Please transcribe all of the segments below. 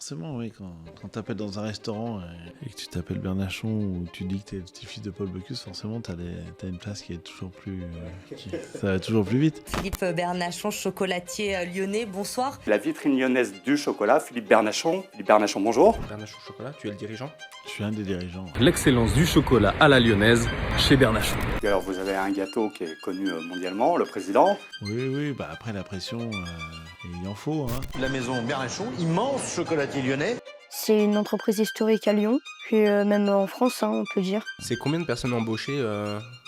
forcément, oui. Quand tu appelles dans un restaurant et que tu t'appelles Bernachon ou tu dis que tu es le petit-fils de Paul Bocuse, forcément, tu as une place qui est toujours plus... ça va toujours plus vite. Philippe Bernachon, chocolatier lyonnais, bonsoir. La vitrine lyonnaise du chocolat, Philippe Bernachon. Philippe Bernachon, bonjour. Bernachon Chocolat, tu es le dirigeant ? Je suis un des dirigeants. L'excellence du chocolat à la lyonnaise chez Bernachon. D'ailleurs, vous avez un gâteau qui est connu mondialement, le président. Oui, après la pression, il en faut. La maison Bernachon, immense chocolatier lyonnais. C'est une entreprise historique à Lyon, puis même en France, on peut dire. C'est combien de personnes embauchées,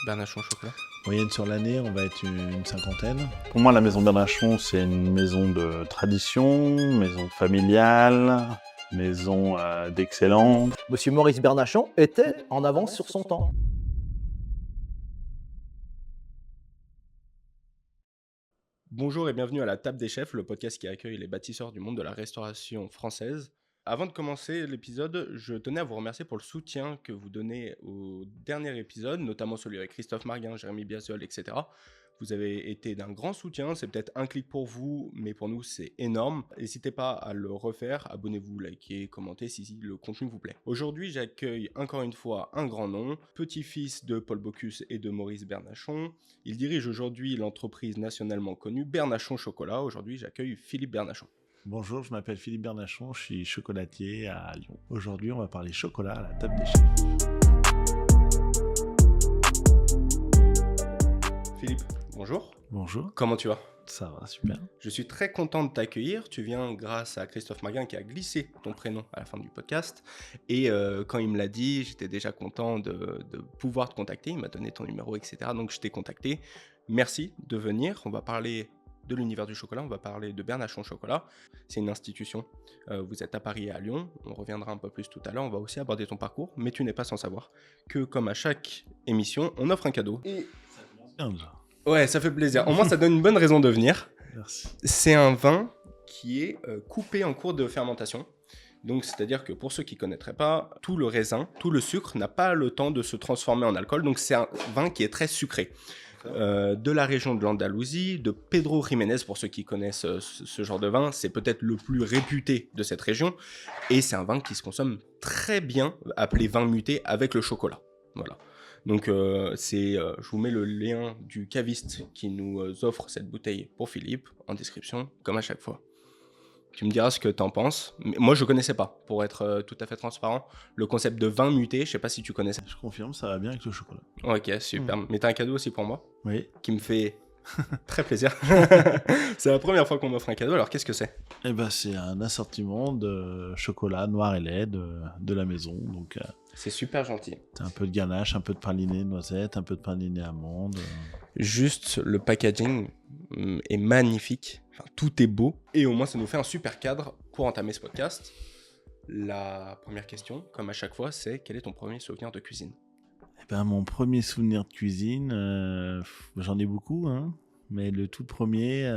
Bernachon Chocolat ? Moyenne sur l'année, on va être une cinquantaine. Pour moi, la maison Bernachon, c'est une maison de tradition, maison familiale, maison d'excellence. Monsieur Maurice Bernachon était en avance sur son temps. Bonjour et bienvenue à la Table des Chefs, le podcast qui accueille les bâtisseurs du monde de la restauration française. Avant de commencer l'épisode, je tenais à vous remercier pour le soutien que vous donnez au dernier épisode, notamment celui avec Christophe Marguin, Jérémy Biasol, etc. Vous avez été d'un grand soutien, c'est peut-être un clic pour vous, mais pour nous c'est énorme. N'hésitez pas à le refaire, abonnez-vous, likez, commentez si le contenu vous plaît. Aujourd'hui j'accueille encore une fois un grand nom, petit-fils de Paul Bocuse et de Maurice Bernachon. Il dirige aujourd'hui l'entreprise nationalement connue Bernachon Chocolat. Aujourd'hui j'accueille Philippe Bernachon. Bonjour, je m'appelle Philippe Bernachon, je suis chocolatier à Lyon. Aujourd'hui, on va parler chocolat à la table des chefs. Philippe, bonjour. Bonjour. Comment tu vas ? Ça va, super. Je suis très content de t'accueillir. Tu viens grâce à Christophe Marguin qui a glissé ton prénom à la fin du podcast. Et quand il me l'a dit, j'étais déjà content de pouvoir te contacter. Il m'a donné ton numéro, etc. Donc je t'ai contacté. Merci de venir. On va parler de l'univers du chocolat, on va parler de Bernachon Chocolat. C'est une institution. Vous êtes à Paris et à Lyon. On reviendra un peu plus tout à l'heure. On va aussi aborder ton parcours. Mais tu n'es pas sans savoir que, comme à chaque émission, on offre un cadeau. Et ça commence bien déjà. Ouais, ça fait plaisir. Au moins, ça donne une bonne raison de venir. Merci. C'est un vin qui est coupé en cours de fermentation. Donc, c'est-à-dire que pour ceux qui ne connaîtraient pas, tout le raisin, tout le sucre n'a pas le temps de se transformer en alcool. Donc, c'est un vin qui est très sucré. De la région de l'Andalousie, de Pedro Jiménez, pour ceux qui connaissent ce genre de vin, c'est peut-être le plus réputé de cette région. Et c'est un vin qui se consomme très bien, appelé vin muté, avec le chocolat. Voilà. Donc, je vous mets le lien du caviste qui nous offre cette bouteille pour Philippe en description, comme à chaque fois. Tu me diras ce que t'en penses. Mais moi, je connaissais pas, pour être tout à fait transparent, le concept de vin muté. Je sais pas si tu connaissais. Je confirme, ça va bien avec le chocolat. Ok, super. Mais t'as un cadeau aussi pour moi ? Oui. Qui me fait très plaisir. C'est la première fois qu'on m'offre un cadeau, alors qu'est-ce que c'est ? Eh ben, c'est un assortiment de chocolat noir et lait de la maison. Donc, c'est super gentil. T'as un peu de ganache, un peu de praliné noisette, un peu de praliné amande. Juste le packaging est magnifique. Enfin, tout est beau. Et au moins, ça nous fait un super cadre pour entamer ce podcast. La première question, comme à chaque fois, c'est quel est ton premier souvenir de cuisine ? Eh ben, mon premier souvenir de cuisine, j'en ai beaucoup, mais le tout premier,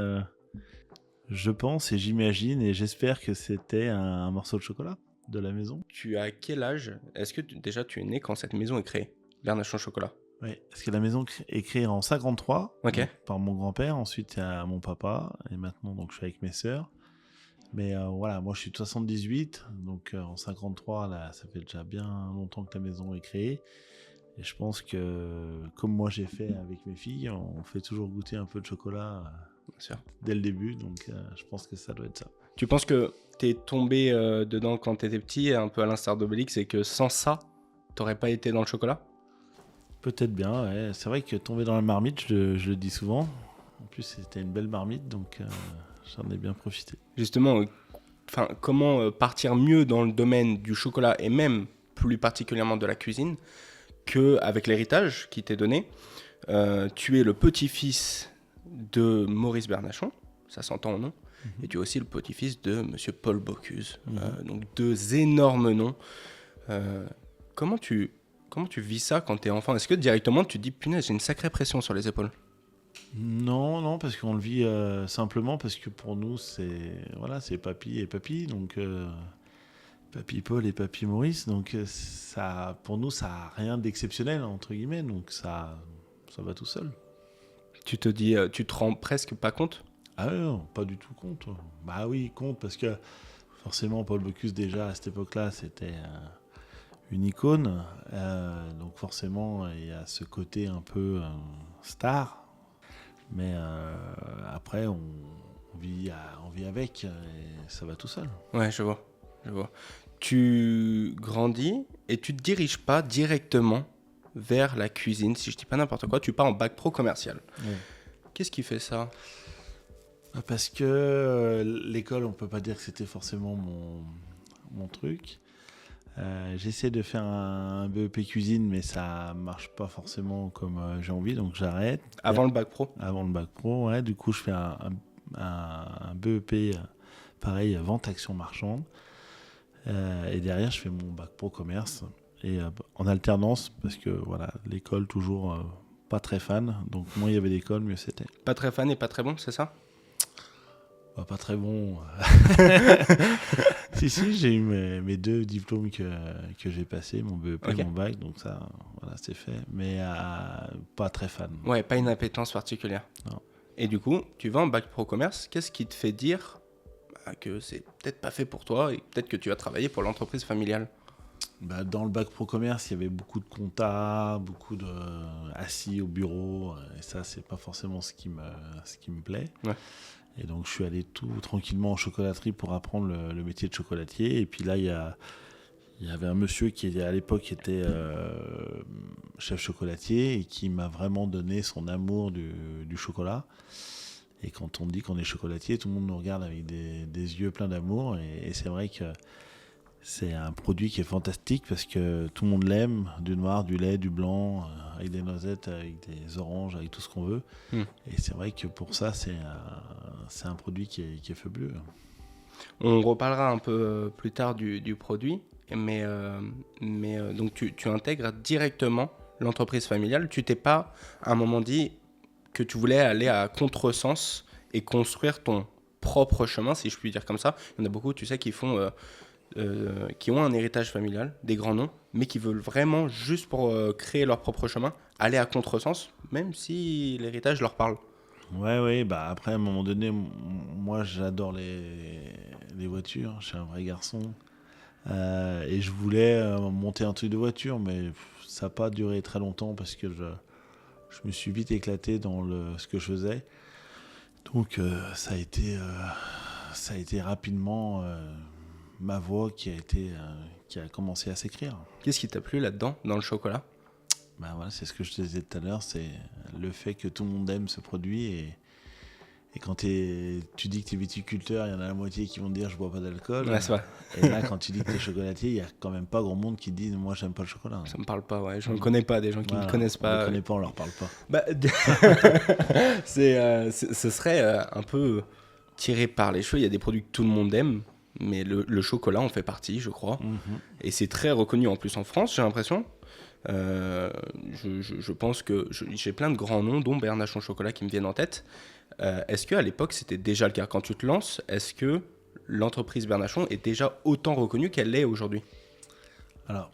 je pense et j'imagine et j'espère que c'était un morceau de chocolat de la maison. Tu as quel âge ? Est-ce que déjà tu es né quand cette maison est créée ? Bernachon Chocolat. Oui, parce que la maison est créée en 53 okay. Par mon grand-père, ensuite il y a mon papa, et maintenant donc, je suis avec mes sœurs. Mais voilà, moi je suis de 78, donc en 53, là, ça fait déjà bien longtemps que la maison est créée. Et je pense que, comme moi j'ai fait avec mes filles, on fait toujours goûter un peu de chocolat dès le début, donc je pense que ça doit être ça. Tu penses que t'es tombé dedans quand t'étais petit, un peu à l'instar d'Obélix, et que sans ça, t'aurais pas été dans le chocolat ? Peut-être bien, ouais. C'est vrai que tomber dans la marmite, je le dis souvent. En plus, c'était une belle marmite, donc j'en ai bien profité. Justement, comment partir mieux dans le domaine du chocolat, et même plus particulièrement de la cuisine, qu'avec l'héritage qui t'est donné. Tu es le petit-fils de Maurice Bernachon, ça s'entend au nom, et tu es aussi le petit-fils de Monsieur Paul Bocuse. Donc deux énormes noms. Comment tu vis ça quand t'es enfant ? Est-ce que directement tu te dis, punaise, j'ai une sacrée pression sur les épaules ? Non, parce qu'on le vit simplement, parce que pour nous, c'est papy et papy, donc papy Paul et papy Maurice, donc ça, pour nous, ça n'a rien d'exceptionnel, entre guillemets, donc ça va tout seul. Tu te rends presque pas compte ? Ah non, pas du tout compte. Bah oui, compte, parce que forcément, Paul Bocuse, déjà, à cette époque-là, c'était une icône. Donc forcément, il y a ce côté un peu star. Mais après, on vit avec et ça va tout seul. Ouais, je vois. Tu grandis et tu te diriges pas directement vers la cuisine, si je dis pas n'importe quoi, tu pars en bac pro commercial. Ouais. Qu'est-ce qui fait ça ? Parce que l'école, on peut pas dire que c'était forcément mon truc. J'essaie de faire un BEP cuisine, mais ça marche pas forcément comme j'ai envie, donc j'arrête. Avant le bac pro ? Avant le bac pro, ouais. Du coup, je fais un BEP, pareil, vente action marchande. Et derrière, je fais mon bac pro commerce. Et en alternance, parce que voilà, l'école, toujours pas très fan. Donc, moins il y avait d'école, mieux c'était. Pas très fan et pas très bon, c'est ça ? Pas très bon. Si, j'ai eu mes 2 diplômes que j'ai passés, mon BEP et mon bac, donc ça, voilà, c'est fait. Mais pas très fan. Ouais, pas une appétence particulière. Non. Et du coup, tu vas en bac pro commerce, qu'est-ce qui te fait dire que c'est peut-être pas fait pour toi et peut-être que tu vas travailler pour l'entreprise familiale ? Dans le bac pro commerce, il y avait beaucoup de compta, beaucoup de assis au bureau, et ça, c'est pas forcément ce qui me plaît. Ouais. Et donc, je suis allé tout tranquillement en chocolaterie pour apprendre le métier de chocolatier. Et puis là, il y avait un monsieur qui, à l'époque, était chef chocolatier et qui m'a vraiment donné son amour du chocolat. Et quand on dit qu'on est chocolatier, tout le monde nous regarde avec des yeux pleins d'amour. Et c'est vrai que c'est un produit qui est fantastique parce que tout le monde l'aime, du noir, du lait, du blanc, avec des noisettes, avec des oranges, avec tout ce qu'on veut. Et c'est vrai que pour ça, c'est un produit qui est fabuleux. On reparlera un peu plus tard du produit, mais donc tu intègres directement l'entreprise familiale. Tu t'es pas à un moment dit que tu voulais aller à contresens et construire ton propre chemin, si je puis dire comme ça. Il y en a beaucoup, tu sais, qui ont un héritage familial, des grands noms, mais qui veulent vraiment, juste pour créer leur propre chemin, aller à contresens, même si l'héritage leur parle. Ouais, après, à un moment donné, moi, j'adore les voitures, je suis un vrai garçon. Et je voulais monter un truc de voiture, mais ça n'a pas duré très longtemps parce que je me suis vite éclaté dans ce que je faisais. Donc, ça a été rapidement ma voix qui a commencé à s'écrire. Qu'est-ce qui t'a plu là-dedans, dans le chocolat ? Voilà, c'est ce que je te disais tout à l'heure, c'est le fait que tout le monde aime ce produit et quand tu dis que tu es viticulteur, il y en a la moitié qui vont te dire je bois pas d'alcool. Ouais, c'est vrai. Et là, quand tu dis que tu es chocolatier, il y a quand même pas grand monde qui dit moi j'aime pas le chocolat. Ça me parle pas, ouais. Je ne connais pas des gens qui ne connaissent pas. On ne connaît pas, on leur parle pas. Ce serait un peu tiré par les cheveux. Il y a des produits que tout le monde aime, mais le chocolat en fait partie, je crois. Et c'est très reconnu en plus en France, j'ai l'impression. Je pense que j'ai plein de grands noms, dont Bernachon Chocolat, qui me viennent en tête. Est-ce qu'à l'époque, c'était déjà le cas ? Quand tu te lances, est-ce que l'entreprise Bernachon est déjà autant reconnue qu'elle l'est aujourd'hui ? Alors,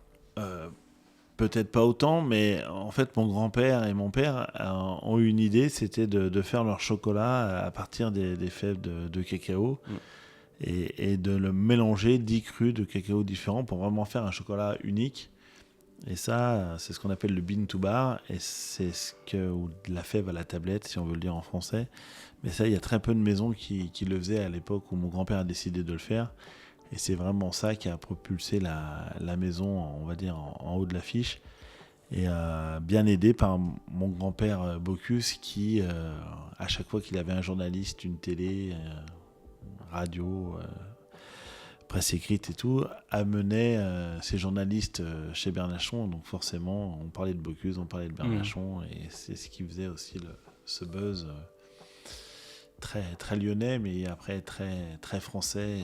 peut-être pas autant, mais en fait, mon grand-père et mon père ont eu une idée, c'était de faire leur chocolat à partir des fèves de cacao et de le mélanger 10 crus de cacao différents pour vraiment faire un chocolat unique. Et ça, c'est ce qu'on appelle le bean to bar, et c'est ou de la fève à la tablette, si on veut le dire en français. Mais ça, il y a très peu de maisons qui le faisaient à l'époque où mon grand-père a décidé de le faire. Et c'est vraiment ça qui a propulsé la maison, on va dire, en haut de l'affiche. Et bien aidé par mon grand-père Bocuse qui, à chaque fois qu'il avait un journaliste, une télé, radio, presse écrite et tout, amenait ces journalistes chez Bernachon. Donc forcément, on parlait de Bocuse, on parlait de Bernachon. Et c'est ce qui faisait aussi ce buzz très, très lyonnais, mais après très, très français.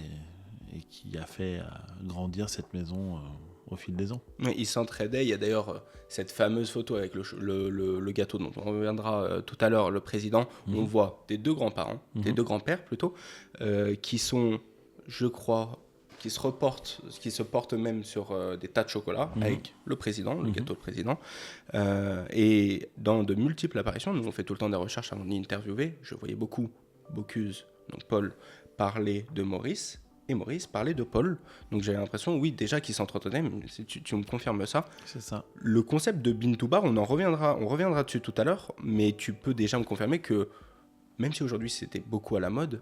Et qui a fait grandir cette maison au fil des ans. Ils s'entraidaient. Il y a d'ailleurs cette fameuse photo avec le gâteau dont on reviendra tout à l'heure, le président. On voit des 2 grands-parents, des 2 grands-pères plutôt, qui sont, je crois, qui se portent même sur des tas de chocolat avec le président, le gâteau de président. Et dans de multiples apparitions, nous on fait tout le temps des recherches avant d'interviewer. Je voyais beaucoup Bocuse, donc Paul, parler de Maurice. et Maurice parlaient de Paul. Donc j'avais l'impression, oui, déjà qu'ils s'entretenaient, mais si tu me confirmes ça. C'est ça. Le concept de Bean to Bar, on reviendra dessus tout à l'heure, mais tu peux déjà me confirmer que même si aujourd'hui c'était beaucoup à la mode,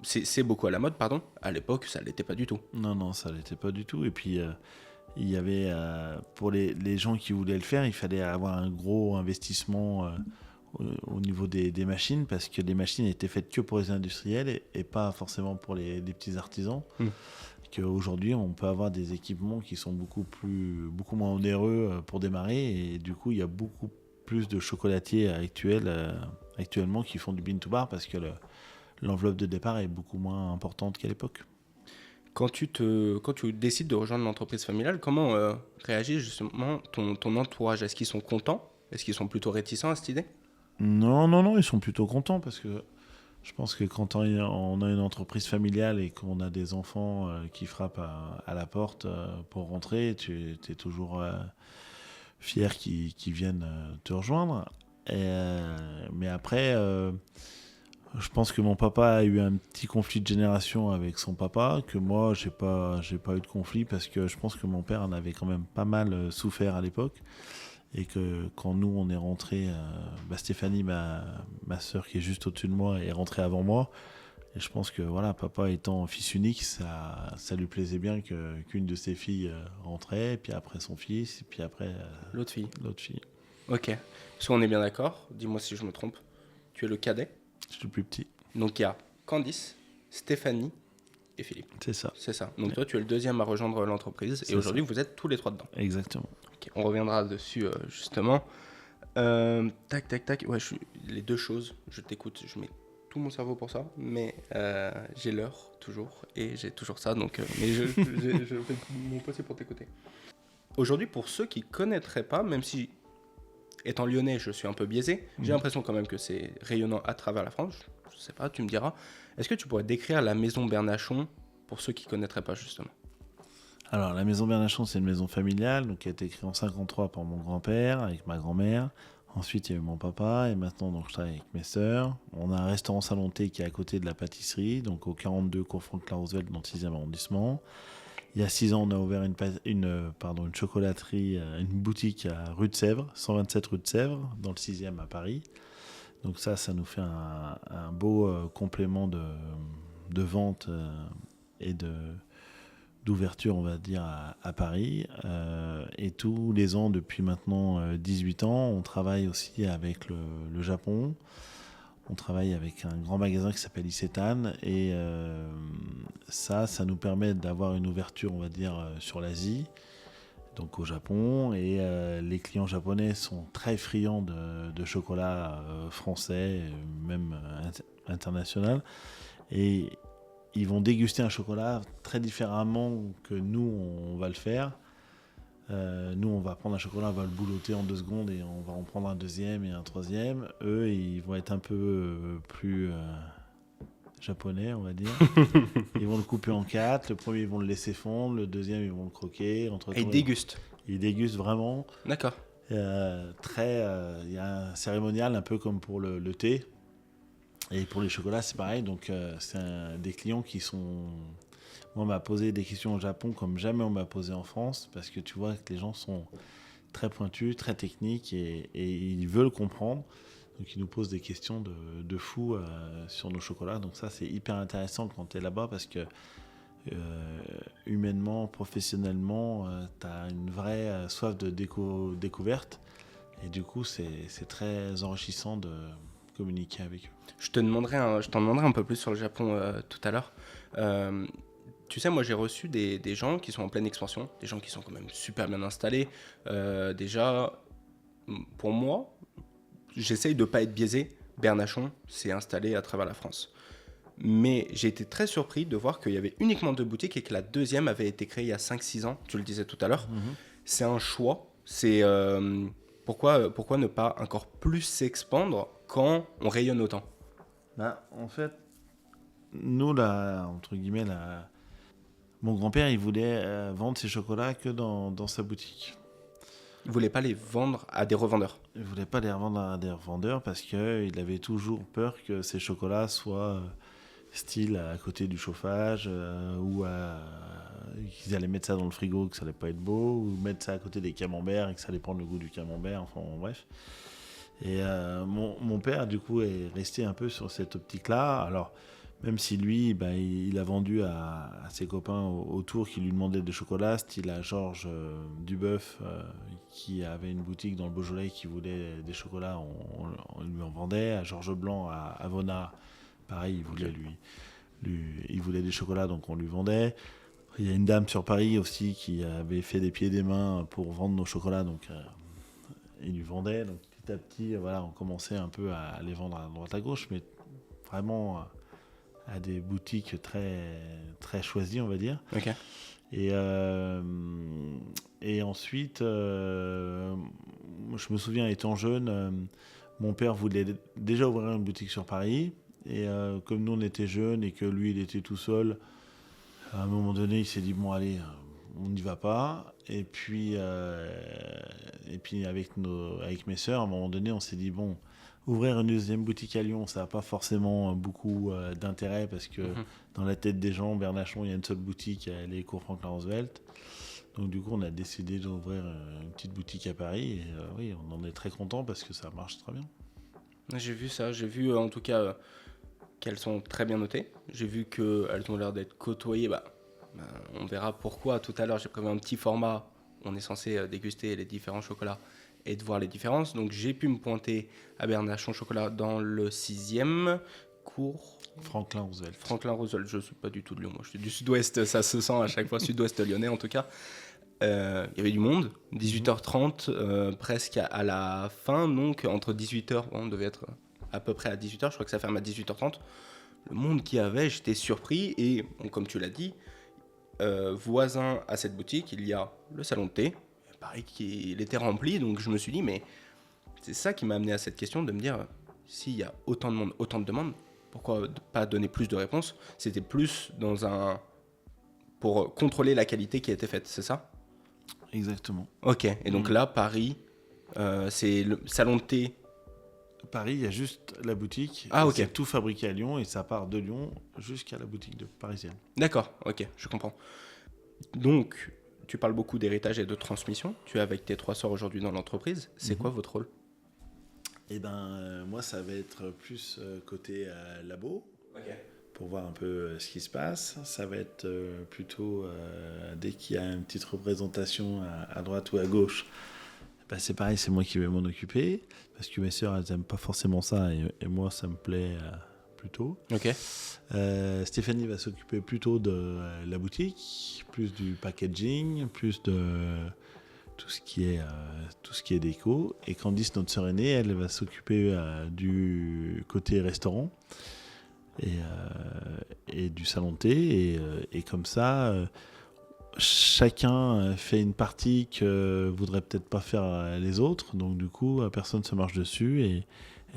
c'est beaucoup à la mode, pardon, à l'époque ça l'était pas du tout. Non, ça l'était pas du tout. Et puis, il y avait, pour les gens qui voulaient le faire, il fallait avoir un gros investissement au niveau des machines, parce que les machines étaient faites que pour les industriels et pas forcément pour les petits artisans. Qu'aujourd'hui, on peut avoir des équipements qui sont beaucoup moins onéreux pour démarrer, et du coup, il y a beaucoup plus de chocolatiers actuellement qui font du bean to bar, parce que l'enveloppe de départ est beaucoup moins importante qu'à l'époque. Quand tu décides de rejoindre l'entreprise familiale, comment réagit justement ton entourage? Est-ce qu'ils sont contents? Est-ce qu'ils sont plutôt réticents à cette idée? Non, ils sont plutôt contents, parce que je pense que quand on a une entreprise familiale et qu'on a des enfants qui frappent à la porte pour rentrer, tu es toujours fier qu'ils viennent te rejoindre. Mais après, je pense que mon papa a eu un petit conflit de génération avec son papa, que moi, j'ai pas eu de conflit, parce que je pense que mon père en avait quand même pas mal souffert à l'époque. Et que quand nous, on est rentrés, Stéphanie, ma sœur qui est juste au-dessus de moi, est rentrée avant moi. Et je pense que voilà, papa étant fils unique, ça lui plaisait bien qu'une de ses filles rentrait, puis après son fils, et puis après L'autre fille. Ok. Parce qu'on est bien d'accord, dis-moi si je me trompe, tu es le cadet. Je suis le plus petit. Donc il y a Candice, Stéphanie et Philippe. C'est ça. Donc toi, tu es le deuxième à rejoindre l'entreprise, et aujourd'hui, vous êtes tous les trois dedans. Exactement. Okay, on reviendra dessus justement. Tac. Ouais, les deux choses, je t'écoute, je mets tout mon cerveau pour ça, mais j'ai l'heure toujours, et j'ai toujours ça, donc mais je fais mon possible pour t'écouter. Aujourd'hui, pour ceux qui ne connaîtraient pas, même si étant lyonnais, je suis un peu biaisé, j'ai l'impression quand même que c'est rayonnant à travers la France. Je sais pas, tu me diras. Est-ce que tu pourrais décrire la maison Bernachon pour ceux qui ne connaîtraient pas justement? Alors, la maison Bernachon, c'est une maison familiale, donc qui a été créée en 1953 par mon grand-père, avec ma grand-mère. Ensuite, il y a eu mon papa, et maintenant, donc, je travaille avec mes sœurs. On a un restaurant Salon Thé qui est à côté de la pâtisserie, donc au 42 cours Franklin Roosevelt, dans le 6e arrondissement. Il y a 6 ans, on a ouvert une chocolaterie, une boutique à rue de Sèvres, 127 rue de Sèvres, dans le 6e à Paris. Donc ça nous fait un beau complément de vente et d'ouverture, on va dire, à Paris. Et tous les ans, depuis maintenant 18 ans, on travaille aussi avec le Japon. On travaille avec un grand magasin qui s'appelle Isetan, et ça nous permet d'avoir une ouverture, on va dire, sur l'Asie, donc au Japon. Et les clients japonais sont très friands de chocolat français, même international. Et ils vont déguster un chocolat très différemment que nous, on va le faire. Nous, on va prendre un chocolat, on va le boulotter en 2 secondes, et on va en prendre un deuxième et un troisième. Eux, ils vont être un peu plus japonais, on va dire. Ils vont le couper en 4. Le premier, ils vont le laisser fondre. Le deuxième, ils vont le croquer. Et ils dégustent. Ils dégustent vraiment. D'accord. Il y a un cérémonial un peu comme pour le thé. Et pour les chocolats, c'est pareil. Donc, c'est des clients qui sont... Moi, on m'a posé des questions au Japon comme jamais on m'a posé en France, parce que tu vois que les gens sont très pointus, très techniques, et ils veulent comprendre. Donc, ils nous posent des questions de fou sur nos chocolats. Donc ça, c'est hyper intéressant quand tu es là-bas, parce que humainement, professionnellement, tu as une vraie soif de découverte. Et du coup, c'est très enrichissant de communiquer avec eux. Je t'en demanderai un peu plus sur le Japon tout à l'heure. Tu sais, moi j'ai reçu des gens qui sont en pleine expansion, des gens qui sont quand même super bien installés. Déjà, pour moi, j'essaye de ne pas être biaisé. Bernachon s'est installé à travers la France. Mais j'ai été très surpris de voir qu'il y avait uniquement 2 boutiques et que la deuxième avait été créée il y a 5-6 ans, tu le disais tout à l'heure. C'est un choix. C'est pourquoi ne pas encore plus s'expandre quand on rayonne autant? En fait, nous, là, entre guillemets, mon grand-père, il voulait vendre ses chocolats que dans sa boutique. Il ne voulait pas les vendre à des revendeurs? Il ne voulait pas les revendre à des revendeurs, parce qu'il avait toujours peur que ces chocolats soient style à côté du chauffage, ou qu'ils allaient mettre ça dans le frigo, que ça allait pas être beau, ou mettre ça à côté des camemberts et que ça allait prendre le goût du camembert, enfin bon, bref. Et mon père, du coup, est resté un peu sur cette optique-là. Alors, même si lui, il a vendu à ses copains autour qui lui demandaient des chocolats, style à Georges Duboeuf, qui avait une boutique dans le Beaujolais qui voulait des chocolats, on lui en vendait. À Georges Blanc, à Avona, pareil, il voulait des chocolats, donc on lui vendait. Il y a une dame sur Paris aussi qui avait fait des pieds et des mains pour vendre nos chocolats, donc il lui vendait. Donc petit à petit, voilà, on commençait un peu à les vendre à droite à gauche, mais vraiment à des boutiques très, très choisies, on va dire. Ok. Et ensuite, je me souviens, étant jeune, mon père voulait déjà ouvrir une boutique sur Paris. Et comme nous, on était jeunes et que lui, il était tout seul, à un moment donné, il s'est dit, bon, allez, on n'y va pas. Et puis avec mes sœurs, à un moment donné, on s'est dit, bon, ouvrir une deuxième boutique à Lyon, ça n'a pas forcément beaucoup d'intérêt parce que dans la tête des gens, Bernachon, il y a une seule boutique, elle est cours Franklin Roosevelt. Donc du coup, on a décidé d'ouvrir une petite boutique à Paris. Et oui, on en est très content parce que ça marche très bien. J'ai vu ça, j'ai vu en tout cas qu'elles sont très bien notées. J'ai vu qu'elles ont l'air d'être côtoyées. On verra pourquoi tout à l'heure. J'ai prévu un petit format. On est censé déguster les différents chocolats et de voir les différences. Donc j'ai pu me pointer à Bernachon Chocolat dans le 6e cours. Franklin Roosevelt. Franklin Roosevelt, je ne suis pas du tout de Lyon. Moi, je suis du sud-ouest, ça se sent à chaque fois, sud-ouest lyonnais en tout cas. Il y avait du monde, 18h30, presque à la fin, donc entre 18h, on devait être à peu près à 18h, je crois que ça ferme à 18h30. Le monde qu'il y avait, j'étais surpris et comme tu l'as dit, voisin à cette boutique, il y a le salon de thé, pareil qu'il était rempli, donc je me suis dit, mais c'est ça qui m'a amené à cette question de me dire, s'il y a autant de monde, autant de demandes, pourquoi pas donner plus de réponses? C'était plus pour contrôler la qualité qui a été faite, c'est ça? Exactement. Ok, et donc là, Paris, c'est le salon de thé. Paris, il y a juste la boutique. Ah, ok. C'est tout fabriqué à Lyon et ça part de Lyon jusqu'à la boutique parisienne. D'accord, ok, je comprends. Donc, tu parles beaucoup d'héritage et de transmission. Tu es avec tes 3 sœurs aujourd'hui dans l'entreprise. C'est quoi votre rôle? Eh ben, moi, ça va être plus côté labo. Ok. Pour voir un peu ce qui se passe. Ça va être plutôt, dès qu'il y a une petite représentation à droite ou à gauche, c'est pareil, c'est moi qui vais m'en occuper, parce que mes sœurs, elles n'aiment pas forcément ça, et moi, ça me plaît plutôt. Ok. Stéphanie va s'occuper plutôt de la boutique, plus du packaging, plus de tout ce qui est déco, et Candice, notre sœur aînée, elle va s'occuper du côté restaurant, et du salon de thé, et comme ça chacun fait une partie que voudrait peut-être pas faire les autres, donc du coup personne se marche dessus et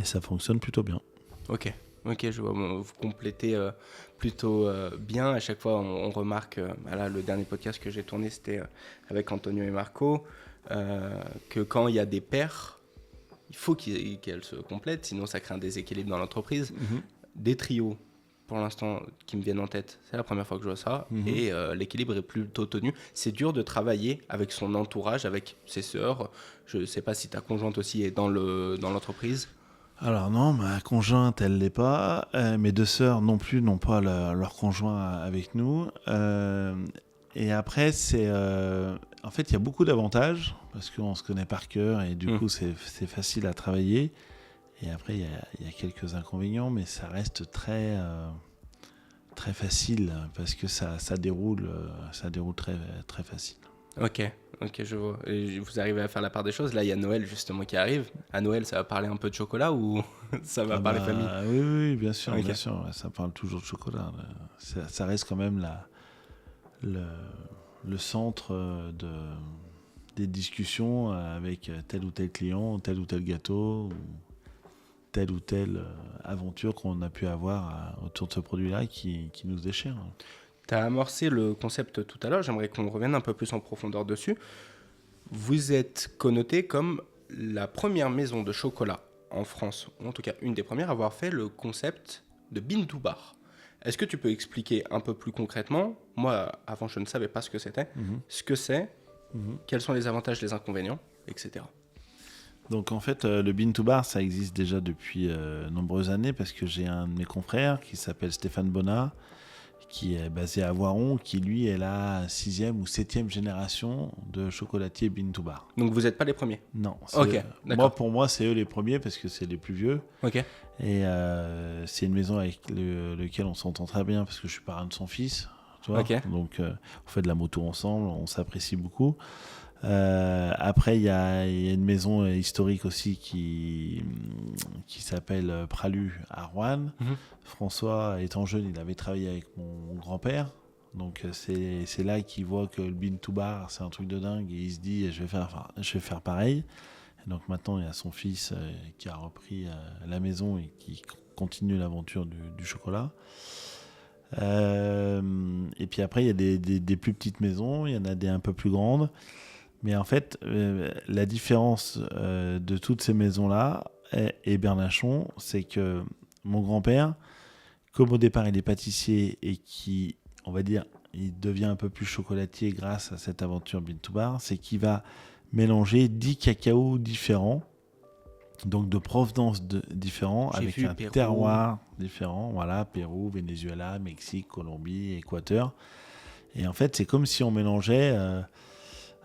ça fonctionne plutôt bien. Ok, je vois, vous complétez plutôt bien. À chaque fois on remarque, là, le dernier podcast que j'ai tourné c'était avec Antonio et Marco, que quand il y a des paires, il faut qu'elles se complètent, sinon ça crée un déséquilibre dans l'entreprise. Des trios, pour l'instant, qui me viennent en tête, c'est la première fois que je vois ça, et l'équilibre est plutôt tenu. C'est dur de travailler avec son entourage, avec ses sœurs. Je ne sais pas si ta conjointe aussi est dans l'entreprise. Alors non, ma conjointe, elle l'est pas. Mes 2 sœurs non plus n'ont pas leur conjoint avec nous. Et après, en fait, il y a beaucoup d'avantages, parce qu'on se connaît par cœur, et du coup, c'est facile à travailler. Et après, il y a quelques inconvénients, mais ça reste très, très facile, parce que ça déroule très, très facile. Ok, je vois. Et vous arrivez à faire la part des choses. Là, il y a Noël justement qui arrive. À Noël, ça va parler un peu de chocolat ou ça va parler famille? Oui, bien sûr, Okay. bien sûr. Ça parle toujours de chocolat. Ça reste quand même le centre des discussions avec tel ou tel client, tel ou tel gâteau, ou telle ou telle aventure qu'on a pu avoir autour de ce produit-là qui nous déchire. Tu as amorcé le concept tout à l'heure, j'aimerais qu'on revienne un peu plus en profondeur dessus. Vous êtes connoté comme la première maison de chocolat en France, ou en tout cas une des premières, à avoir fait le concept de Bean to Bar. Est-ce que tu peux expliquer un peu plus concrètement, moi avant je ne savais pas ce que c'était, ce que c'est, quels sont les avantages, les inconvénients, etc. Donc en fait, le Bean to Bar, ça existe déjà depuis nombreuses années parce que j'ai un de mes confrères qui s'appelle Stéphane Bonnat, qui est basé à Voiron, qui lui est la 6e ou 7e génération de chocolatier Bean to Bar. Donc vous n'êtes pas les premiers? Non. Ok, d'accord. Pour moi, c'est eux les premiers parce que c'est les plus vieux. Ok. Et c'est une maison avec lequel on s'entend très bien parce que je suis parrain de son fils. Tu vois. Ok. Donc on fait de la moto ensemble, on s'apprécie beaucoup. Après, il y a une maison historique aussi qui s'appelle Pralu à Roanne. François, étant jeune, il avait travaillé avec mon grand-père. Donc c'est là qu'il voit que le Bean to Bar, c'est un truc de dingue. Et il se dit, je vais faire pareil. Et donc maintenant, il y a son fils qui a repris la maison et qui continue l'aventure du chocolat. Et puis après, il y a des plus petites maisons, il y en a des un peu plus grandes. Mais en fait, la différence de toutes ces maisons-là et Bernachon, c'est que mon grand-père, comme au départ il est pâtissier et qui, on va dire, il devient un peu plus chocolatier grâce à cette aventure Bean to Bar, c'est qu'il va mélanger 10 cacaos différents, donc de provenance différents, avec un Pérou. terroir différent. Voilà, Pérou, Venezuela, Mexique, Colombie, Équateur. Et en fait, c'est comme si on mélangeait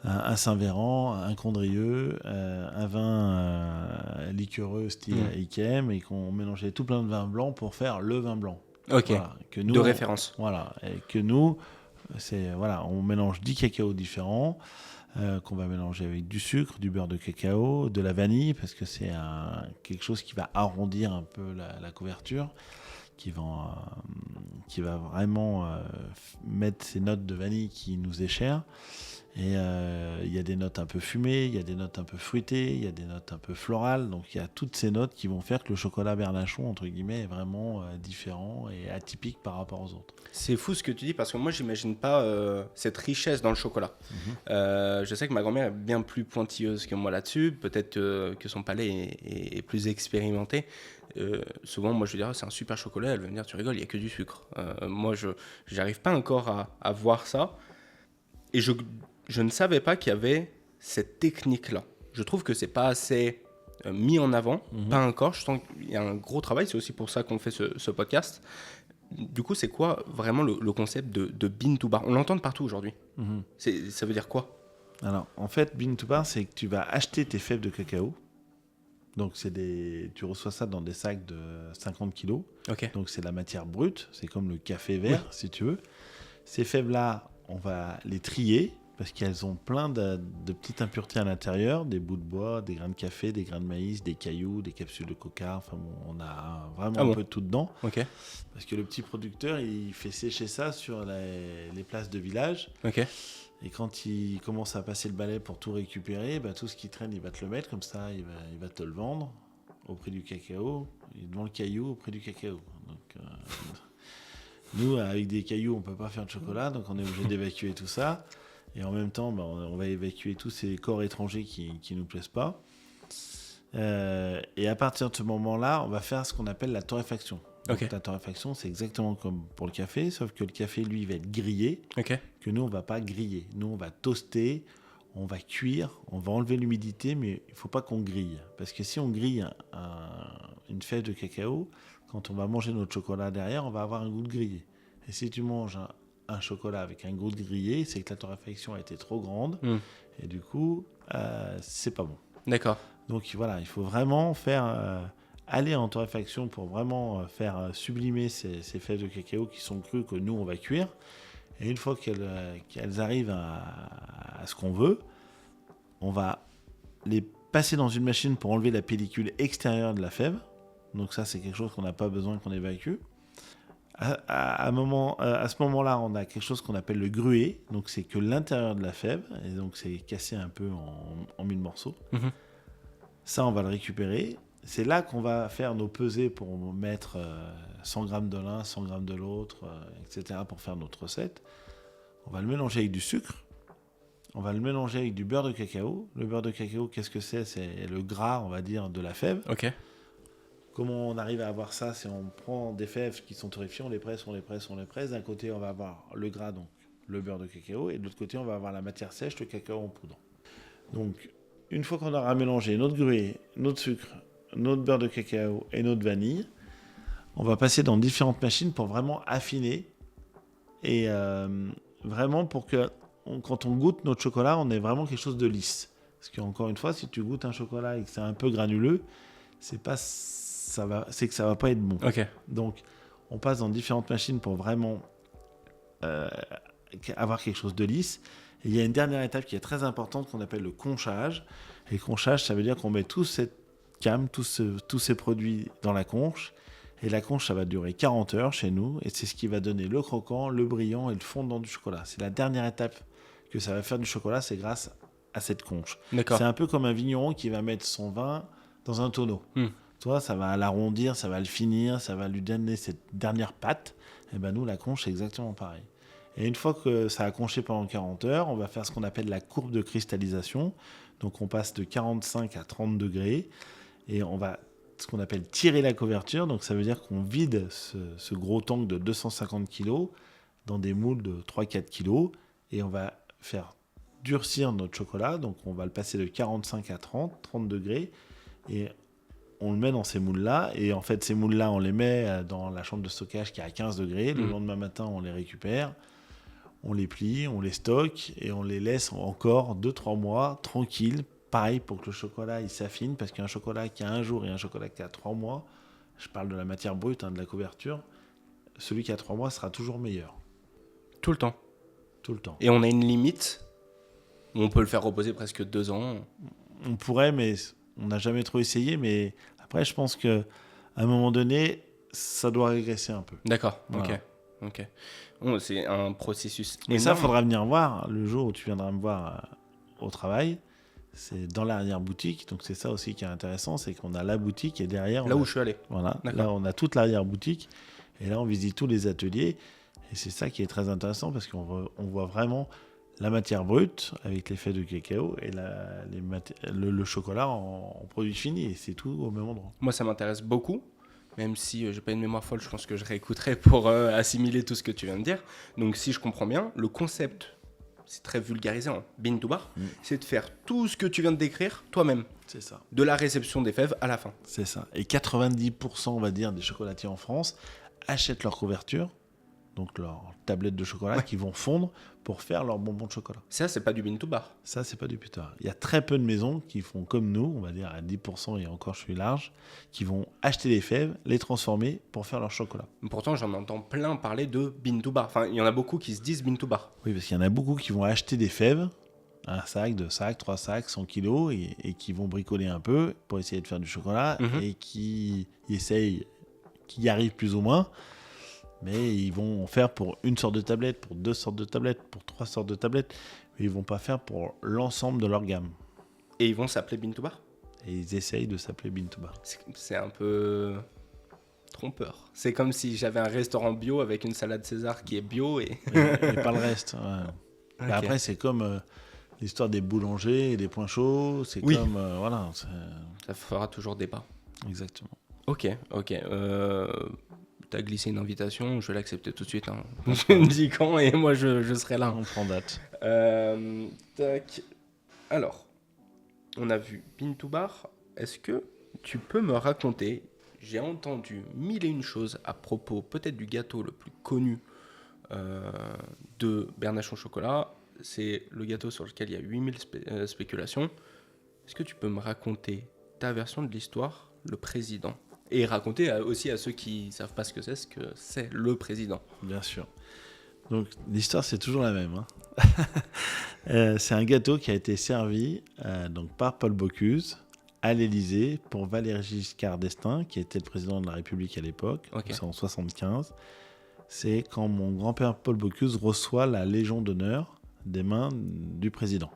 un Saint-Véran, un Condrieu, un vin liquoreux style Yquem, et qu'on mélangeait tout plein de vins blancs pour faire le vin blanc. Ok, Voilà, que nous, de référence. Voilà, et que nous, on mélange 10 cacaos différents, qu'on va mélanger avec du sucre, du beurre de cacao, de la vanille, parce que c'est quelque chose qui va arrondir un peu la couverture, qui va vraiment mettre ces notes de vanille qui nous est chère. Et il y a des notes un peu fumées, il y a des notes un peu fruitées, il y a des notes un peu florales. Donc il y a toutes ces notes qui vont faire que le chocolat Bernachon, entre guillemets, est vraiment différent et atypique par rapport aux autres. C'est fou ce que tu dis parce que moi j'imagine pas cette richesse dans le chocolat. Je sais que ma grand-mère est bien plus pointilleuse que moi là-dessus, peut-être que son palais est plus expérimenté. Souvent moi je lui dirais c'est un super chocolat, elle va me dire tu rigoles, il n'y a que du sucre. Moi je n'arrive pas encore à voir ça et je ne savais pas qu'il y avait cette technique-là. Je trouve que c'est pas assez mis en avant, pas encore. Je sens qu'il y a un gros travail, c'est aussi pour ça qu'on fait ce podcast. Du coup, c'est quoi vraiment le concept de Bean to Bar? On l'entend de partout aujourd'hui. Ça veut dire quoi? Alors, en fait, Bean to Bar, c'est que tu vas acheter tes fèves de cacao. Donc, tu reçois ça dans des sacs de 50 kilos. Ok. Donc, c'est la matière brute. C'est comme le café vert, si tu veux. Ces fèves-là, on va les trier parce qu'elles ont plein de petites impuretés à l'intérieur, des bouts de bois, des grains de café, des grains de maïs, des cailloux, des capsules de coca. Enfin, bon, on a vraiment un peu de tout dedans. Ok. Parce que le petit producteur, il fait sécher ça sur les places de village. Ok. Et quand il commence à passer le balai pour tout récupérer, tout ce qui traîne, il va te le mettre comme ça, il va te le vendre au prix du cacao, et devant le caillou au prix du cacao. Donc, nous, avec des cailloux, on ne peut pas faire de chocolat, donc on est obligé d'évacuer tout ça. Et en même temps, on va évacuer tous ces corps étrangers qui ne nous plaisent pas. Et à partir de ce moment-là, on va faire ce qu'on appelle la torréfaction. Donc, la torréfaction, c'est exactement comme pour le café, sauf que le café, lui, va être grillé, que nous, on ne va pas griller. Nous, on va toaster, on va cuire, on va enlever l'humidité, mais il ne faut pas qu'on grille. Parce que si on grille une fève de cacao, quand on va manger notre chocolat derrière, on va avoir un goût de grillé. Et si tu manges un chocolat avec un goût de grillé, c'est que la torréfaction a été trop grande, et du coup, c'est pas bon. D'accord. Donc voilà, il faut vraiment aller en torréfaction pour vraiment faire sublimer ces fèves de cacao qui sont crues que nous, on va cuire. Et une fois qu'elles arrivent à ce qu'on veut, on va les passer dans une machine pour enlever la pellicule extérieure de la fève. Donc ça, c'est quelque chose qu'on n'a pas besoin qu'on évacue. À ce moment-là, on a quelque chose qu'on appelle le gruet. Donc c'est que l'intérieur de la fève, et donc c'est cassé un peu en 1000 morceaux. Ça, on va le récupérer. C'est là qu'on va faire nos pesées pour mettre 100 grammes de l'un, 100 grammes de l'autre, etc. pour faire notre recette. On va le mélanger avec du sucre. On va le mélanger avec du beurre de cacao. Le beurre de cacao, qu'est-ce que c'est? C'est le gras, on va dire, de la fève. Ok. Comment on arrive à avoir ça? C'est on prend des fèves qui sont torréfiées, on les presse. D'un côté, on va avoir le gras, donc le beurre de cacao, et de l'autre côté, on va avoir la matière sèche, le cacao en poudre. Donc, une fois qu'on aura mélangé notre gruau, notre sucre, notre beurre de cacao et notre vanille, on va passer dans différentes machines pour vraiment affiner et vraiment pour que quand on goûte notre chocolat, on ait vraiment quelque chose de lisse. Parce qu'encore une fois, si tu goûtes un chocolat et que c'est un peu granuleux, c'est que ça va pas être bon. Ok. Donc, on passe dans différentes machines pour vraiment avoir quelque chose de lisse. Et il y a une dernière étape qui est très importante qu'on appelle le conchage. Et le conchage, ça veut dire qu'on met toute cette gamme, tous ces produits dans la conche. Et la conche, ça va durer 40 heures chez nous. Et c'est ce qui va donner le croquant, le brillant et le fondant du chocolat. C'est la dernière étape que ça va faire du chocolat, c'est grâce à cette conche. D'accord. C'est un peu comme un vigneron qui va mettre son vin dans un tonneau. Toi, ça va l'arrondir, ça va le finir, ça va lui donner cette dernière pâte. Et ben nous, la conche, c'est exactement pareil. Et une fois que ça a conché pendant 40 heures, on va faire ce qu'on appelle la courbe de cristallisation. Donc on passe de 45 à 30 degrés et on va ce qu'on appelle tirer la couverture. Donc ça veut dire qu'on vide ce gros tank de 250 kg dans des moules de 3-4 kg et on va faire durcir notre chocolat. Donc on va le passer de 45 à 30 degrés et on le met dans ces moules-là. Et en fait, ces moules-là, on les met dans la chambre de stockage qui est à 15 degrés. Le lendemain matin, on les récupère. On les plie, on les stocke et on les laisse encore 2-3 mois tranquilles. Pareil pour que le chocolat il s'affine, parce qu'un chocolat qui a 1 jour et un chocolat qui a 3 mois, je parle de la matière brute, de la couverture, celui qui a 3 mois sera toujours meilleur. Tout le temps. Tout le temps. Et on a une limite où on peut le faire reposer presque 2 ans. On pourrait, mais on n'a jamais trop essayé. Mais après, je pense qu'à un moment donné, ça doit régresser un peu. D'accord, Voilà. ok. Bon, c'est un processus Mais énorme. ça, il faudra venir voir le jour où tu viendras me voir au travail. C'est dans l'arrière-boutique. Donc, c'est ça aussi qui est intéressant. C'est qu'on a la boutique et derrière... Là où je suis allé. Voilà. D'accord. Là, on a toute l'arrière-boutique. Et là, on visite tous les ateliers. Et c'est ça qui est très intéressant parce qu'on voit vraiment la matière brute avec les fèves de cacao et le chocolat en produit fini. Et c'est tout au même endroit. Moi, ça m'intéresse beaucoup. Même si j'ai pas une mémoire folle, je pense que je réécouterai pour assimiler tout ce que tu viens de dire. Donc, si je comprends bien, le concept, c'est très vulgarisé en bean to bar, c'est de faire tout ce que tu viens de décrire toi-même. C'est ça. De la réception des fèves à la fin. C'est ça. Et 90%, on va dire, des chocolatiers en France achètent leur couverture, donc leur tablette de chocolat, qui vont fondre pour faire leur bonbon de chocolat. Ça, c'est pas du bean to bar. Ça, c'est pas du putain. Il y a très peu de maisons qui font comme nous, on va dire à 10%, et encore je suis large, qui vont acheter les fèves, les transformer pour faire leur chocolat. Pourtant, j'en entends plein parler de bean to bar. Enfin, il y en a beaucoup qui se disent bean to bar. Oui, parce qu'il y en a beaucoup qui vont acheter des fèves, un sac, 2 sacs, 3 sacs, 100 kilos, et qui vont bricoler un peu pour essayer de faire du chocolat, et qui y arrivent plus ou moins. Mais ils vont faire pour une sorte de tablette, pour 2 sortes de tablettes, pour 3 sortes de tablettes. Mais ils vont pas faire pour l'ensemble de leur gamme. Et ils vont s'appeler bean to bar. Et ils essayent de s'appeler bean to bar. C'est un peu trompeur. C'est comme si j'avais un restaurant bio avec une salade César qui est bio et Et pas le reste. Ouais. Ok. Mais après, c'est comme l'histoire des boulangers et des points chauds. C'est Oui. comme... voilà. ça fera toujours débat. Exactement. Ok. T'as glissé une invitation, je vais l'accepter tout de suite. Hein. Tu me dis quand et moi je serai là. On prend date. Tac. Alors, on a vu bean to bar. Est-ce que tu peux me raconter, j'ai entendu 1001 choses à propos peut-être du gâteau le plus connu de Bernachon Chocolat. C'est le gâteau sur lequel il y a 8000 spéculations. Est-ce que tu peux me raconter ta version de l'histoire, le président ? Et raconter aussi à ceux qui ne savent pas ce que c'est le président. Bien sûr. Donc, l'histoire, c'est toujours la même. Hein. C'est un gâteau qui a été servi donc, par Paul Bocuse à l'Élysée pour Valéry Giscard d'Estaing, qui était le président de la République à l'époque, Ok. c'est en 1975. C'est quand mon grand-père Paul Bocuse reçoit la Légion d'honneur des mains du président.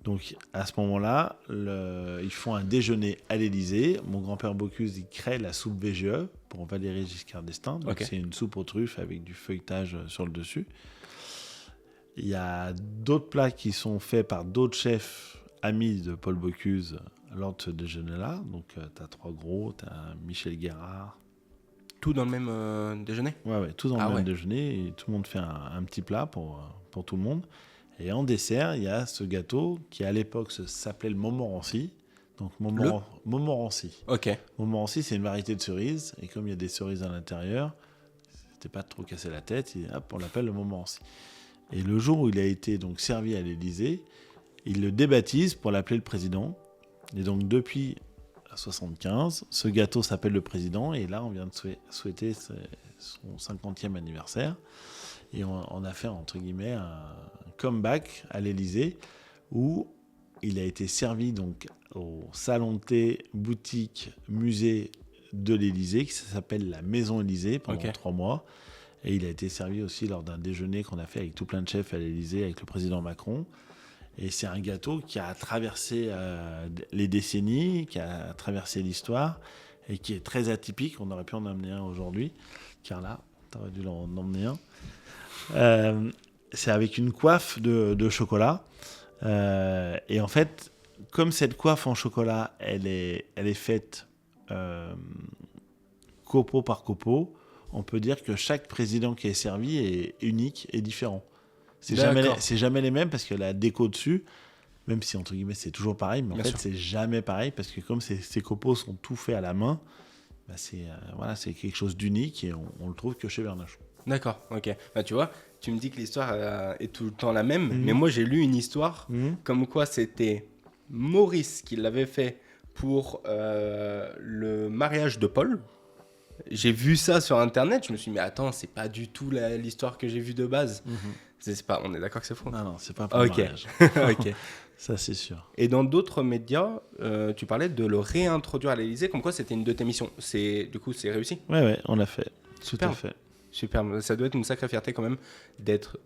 Donc, à ce moment-là, ils font un déjeuner à l'Élysée. Mon grand-père Bocuse, il crée la soupe VGE pour Valéry Giscard d'Estaing. Donc, Ok. c'est une soupe aux truffes avec du feuilletage sur le dessus. Il y a d'autres plats qui sont faits par d'autres chefs amis de Paul Bocuse lors de ce déjeuner-là. Donc, tu as 3 gros, tu as Michel Guérard. Tout dans le même déjeuner? Ouais, tout dans le même déjeuner. Et tout le monde fait un petit plat pour tout le monde. Et en dessert, il y a ce gâteau qui, à l'époque, s'appelait le Montmorency. Donc, Montmorency. Ok. Montmorency, c'est une variété de cerises. Et comme il y a des cerises à l'intérieur, c'était pas trop cassé la tête. Et hop, on l'appelle le Montmorency. Et le jour où il a été donc servi à l'Élysée, il le débaptise pour l'appeler le président. Et donc, depuis 1975, ce gâteau s'appelle le président. Et là, on vient de souhaiter son 50e anniversaire. Et on a fait, entre guillemets, un comeback à l'Élysée où il a été servi donc au salon de thé, boutique, musée de l'Élysée, qui s'appelle la Maison Élysée pendant 3 mois. Et il a été servi aussi lors d'un déjeuner qu'on a fait avec tout plein de chefs à l'Élysée, avec le président Macron. Et c'est un gâteau qui a traversé les décennies, qui a traversé l'histoire et qui est très atypique. On aurait pu en emmener un aujourd'hui. Carla, tu aurais dû en emmener un. C'est avec une coiffe de chocolat. Et en fait, comme cette coiffe en chocolat, elle est faite copeau par copeau, on peut dire que chaque président qui est servi est unique et différent. C'est jamais les mêmes parce que la déco dessus, même si entre guillemets c'est toujours pareil, mais en fait c'est jamais pareil parce que comme ces copeaux sont tout faits à la main, bah c'est quelque chose d'unique et on le trouve que chez Bernachon. D'accord, ok. Bah, tu vois, tu me dis que l'histoire est tout le temps la même, mais moi j'ai lu une histoire comme quoi c'était Maurice qui l'avait fait pour le mariage de Paul. J'ai vu ça sur internet, je me suis dit mais attends, c'est pas du tout l'histoire que j'ai vue de base. C'est pas, on est d'accord que c'est faux? Non, c'est pas pour le mariage. Ok. Ça c'est sûr. Et dans d'autres médias, tu parlais de le réintroduire à l'Élysée, comme quoi c'était une de tes missions. Du coup, c'est réussi? Ouais, on l'a fait. Super. Tout à fait. Super, ça doit être une sacrée fierté quand même d'être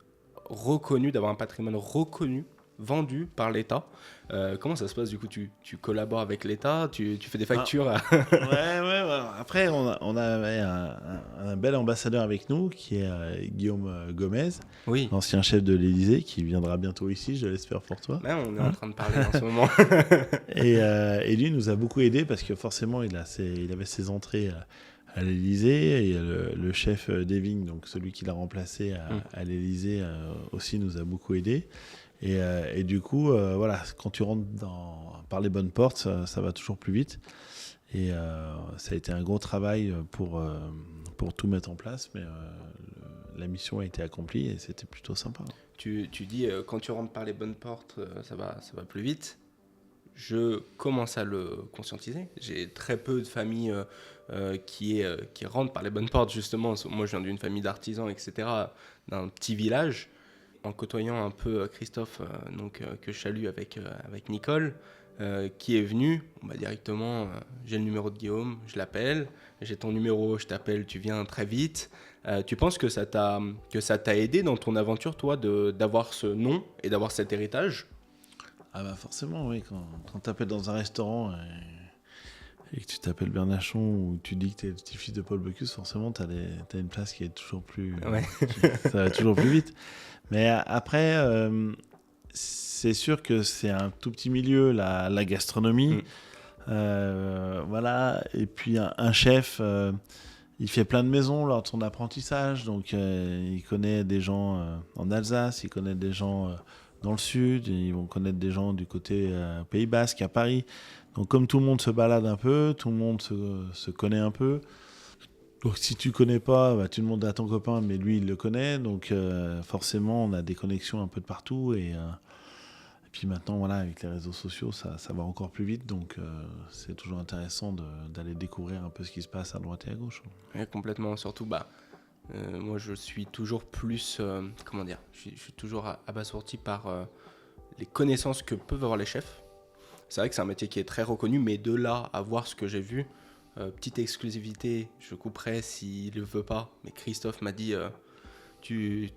reconnu, d'avoir un patrimoine reconnu, vendu par l'État. Comment ça se passe du coup? Tu collabores avec l'État, tu fais des factures Ouais. Après, on avait un bel ambassadeur avec nous qui est Guillaume Gomez, l'ancien chef de l'Élysée, qui viendra bientôt ici, je l'espère pour toi. Ouais, on est en train de parler en ce moment. et lui nous a beaucoup aidé parce que forcément, il avait ses entrées à l'Élysée et le chef Deving, donc celui qui l'a remplacé à l'Élysée, aussi nous a beaucoup aidé. Et du coup, voilà, quand tu rentres par les bonnes portes, ça va toujours plus vite. Et ça a été un gros travail pour tout mettre en place, mais la mission a été accomplie et c'était plutôt sympa. Tu dis, quand tu rentres par les bonnes portes, ça va plus vite. Je commence à le conscientiser. J'ai très peu de familles qui rentrent par les bonnes portes, justement. Moi, je viens d'une famille d'artisans, etc., d'un petit village. En côtoyant un peu Christophe, que je salue avec Nicole, qui est venu, directement, j'ai le numéro de Guillaume, je l'appelle, j'ai ton numéro, je t'appelle, tu viens très vite. Tu penses que ça t'a aidé dans ton aventure, toi, d'avoir ce nom et d'avoir cet héritage? Ah bah forcément, oui. Quand tu appelles dans un restaurant et que tu t'appelles Bernachon ou tu dis que tu es le petit-fils de Paul Bocuse, forcément, tu as une place qui est toujours plus... ça va toujours plus vite. Mais après, c'est sûr que c'est un tout petit milieu, la gastronomie. Voilà. Et puis un chef, il fait plein de maisons lors de son apprentissage. Donc il connaît des gens en Alsace, il connaît des gens dans le sud, ils vont connaître des gens du côté Pays Basque, à Paris. Donc comme tout le monde se balade un peu, tout le monde se connaît un peu. Donc si tu connais pas, tu demandes à ton copain, mais lui il le connaît. Donc forcément on a des connexions un peu de partout. Et puis maintenant voilà, avec les réseaux sociaux ça va encore plus vite. Donc c'est toujours intéressant d'aller découvrir un peu ce qui se passe à droite et à gauche. Ouais, complètement, surtout moi je suis toujours plus, je suis toujours abasourdi par les connaissances que peuvent avoir les chefs. C'est vrai que c'est un métier qui est très reconnu, mais de là à voir ce que j'ai vu, petite exclusivité, je couperai s'il ne veut pas, mais Christophe m'a dit tu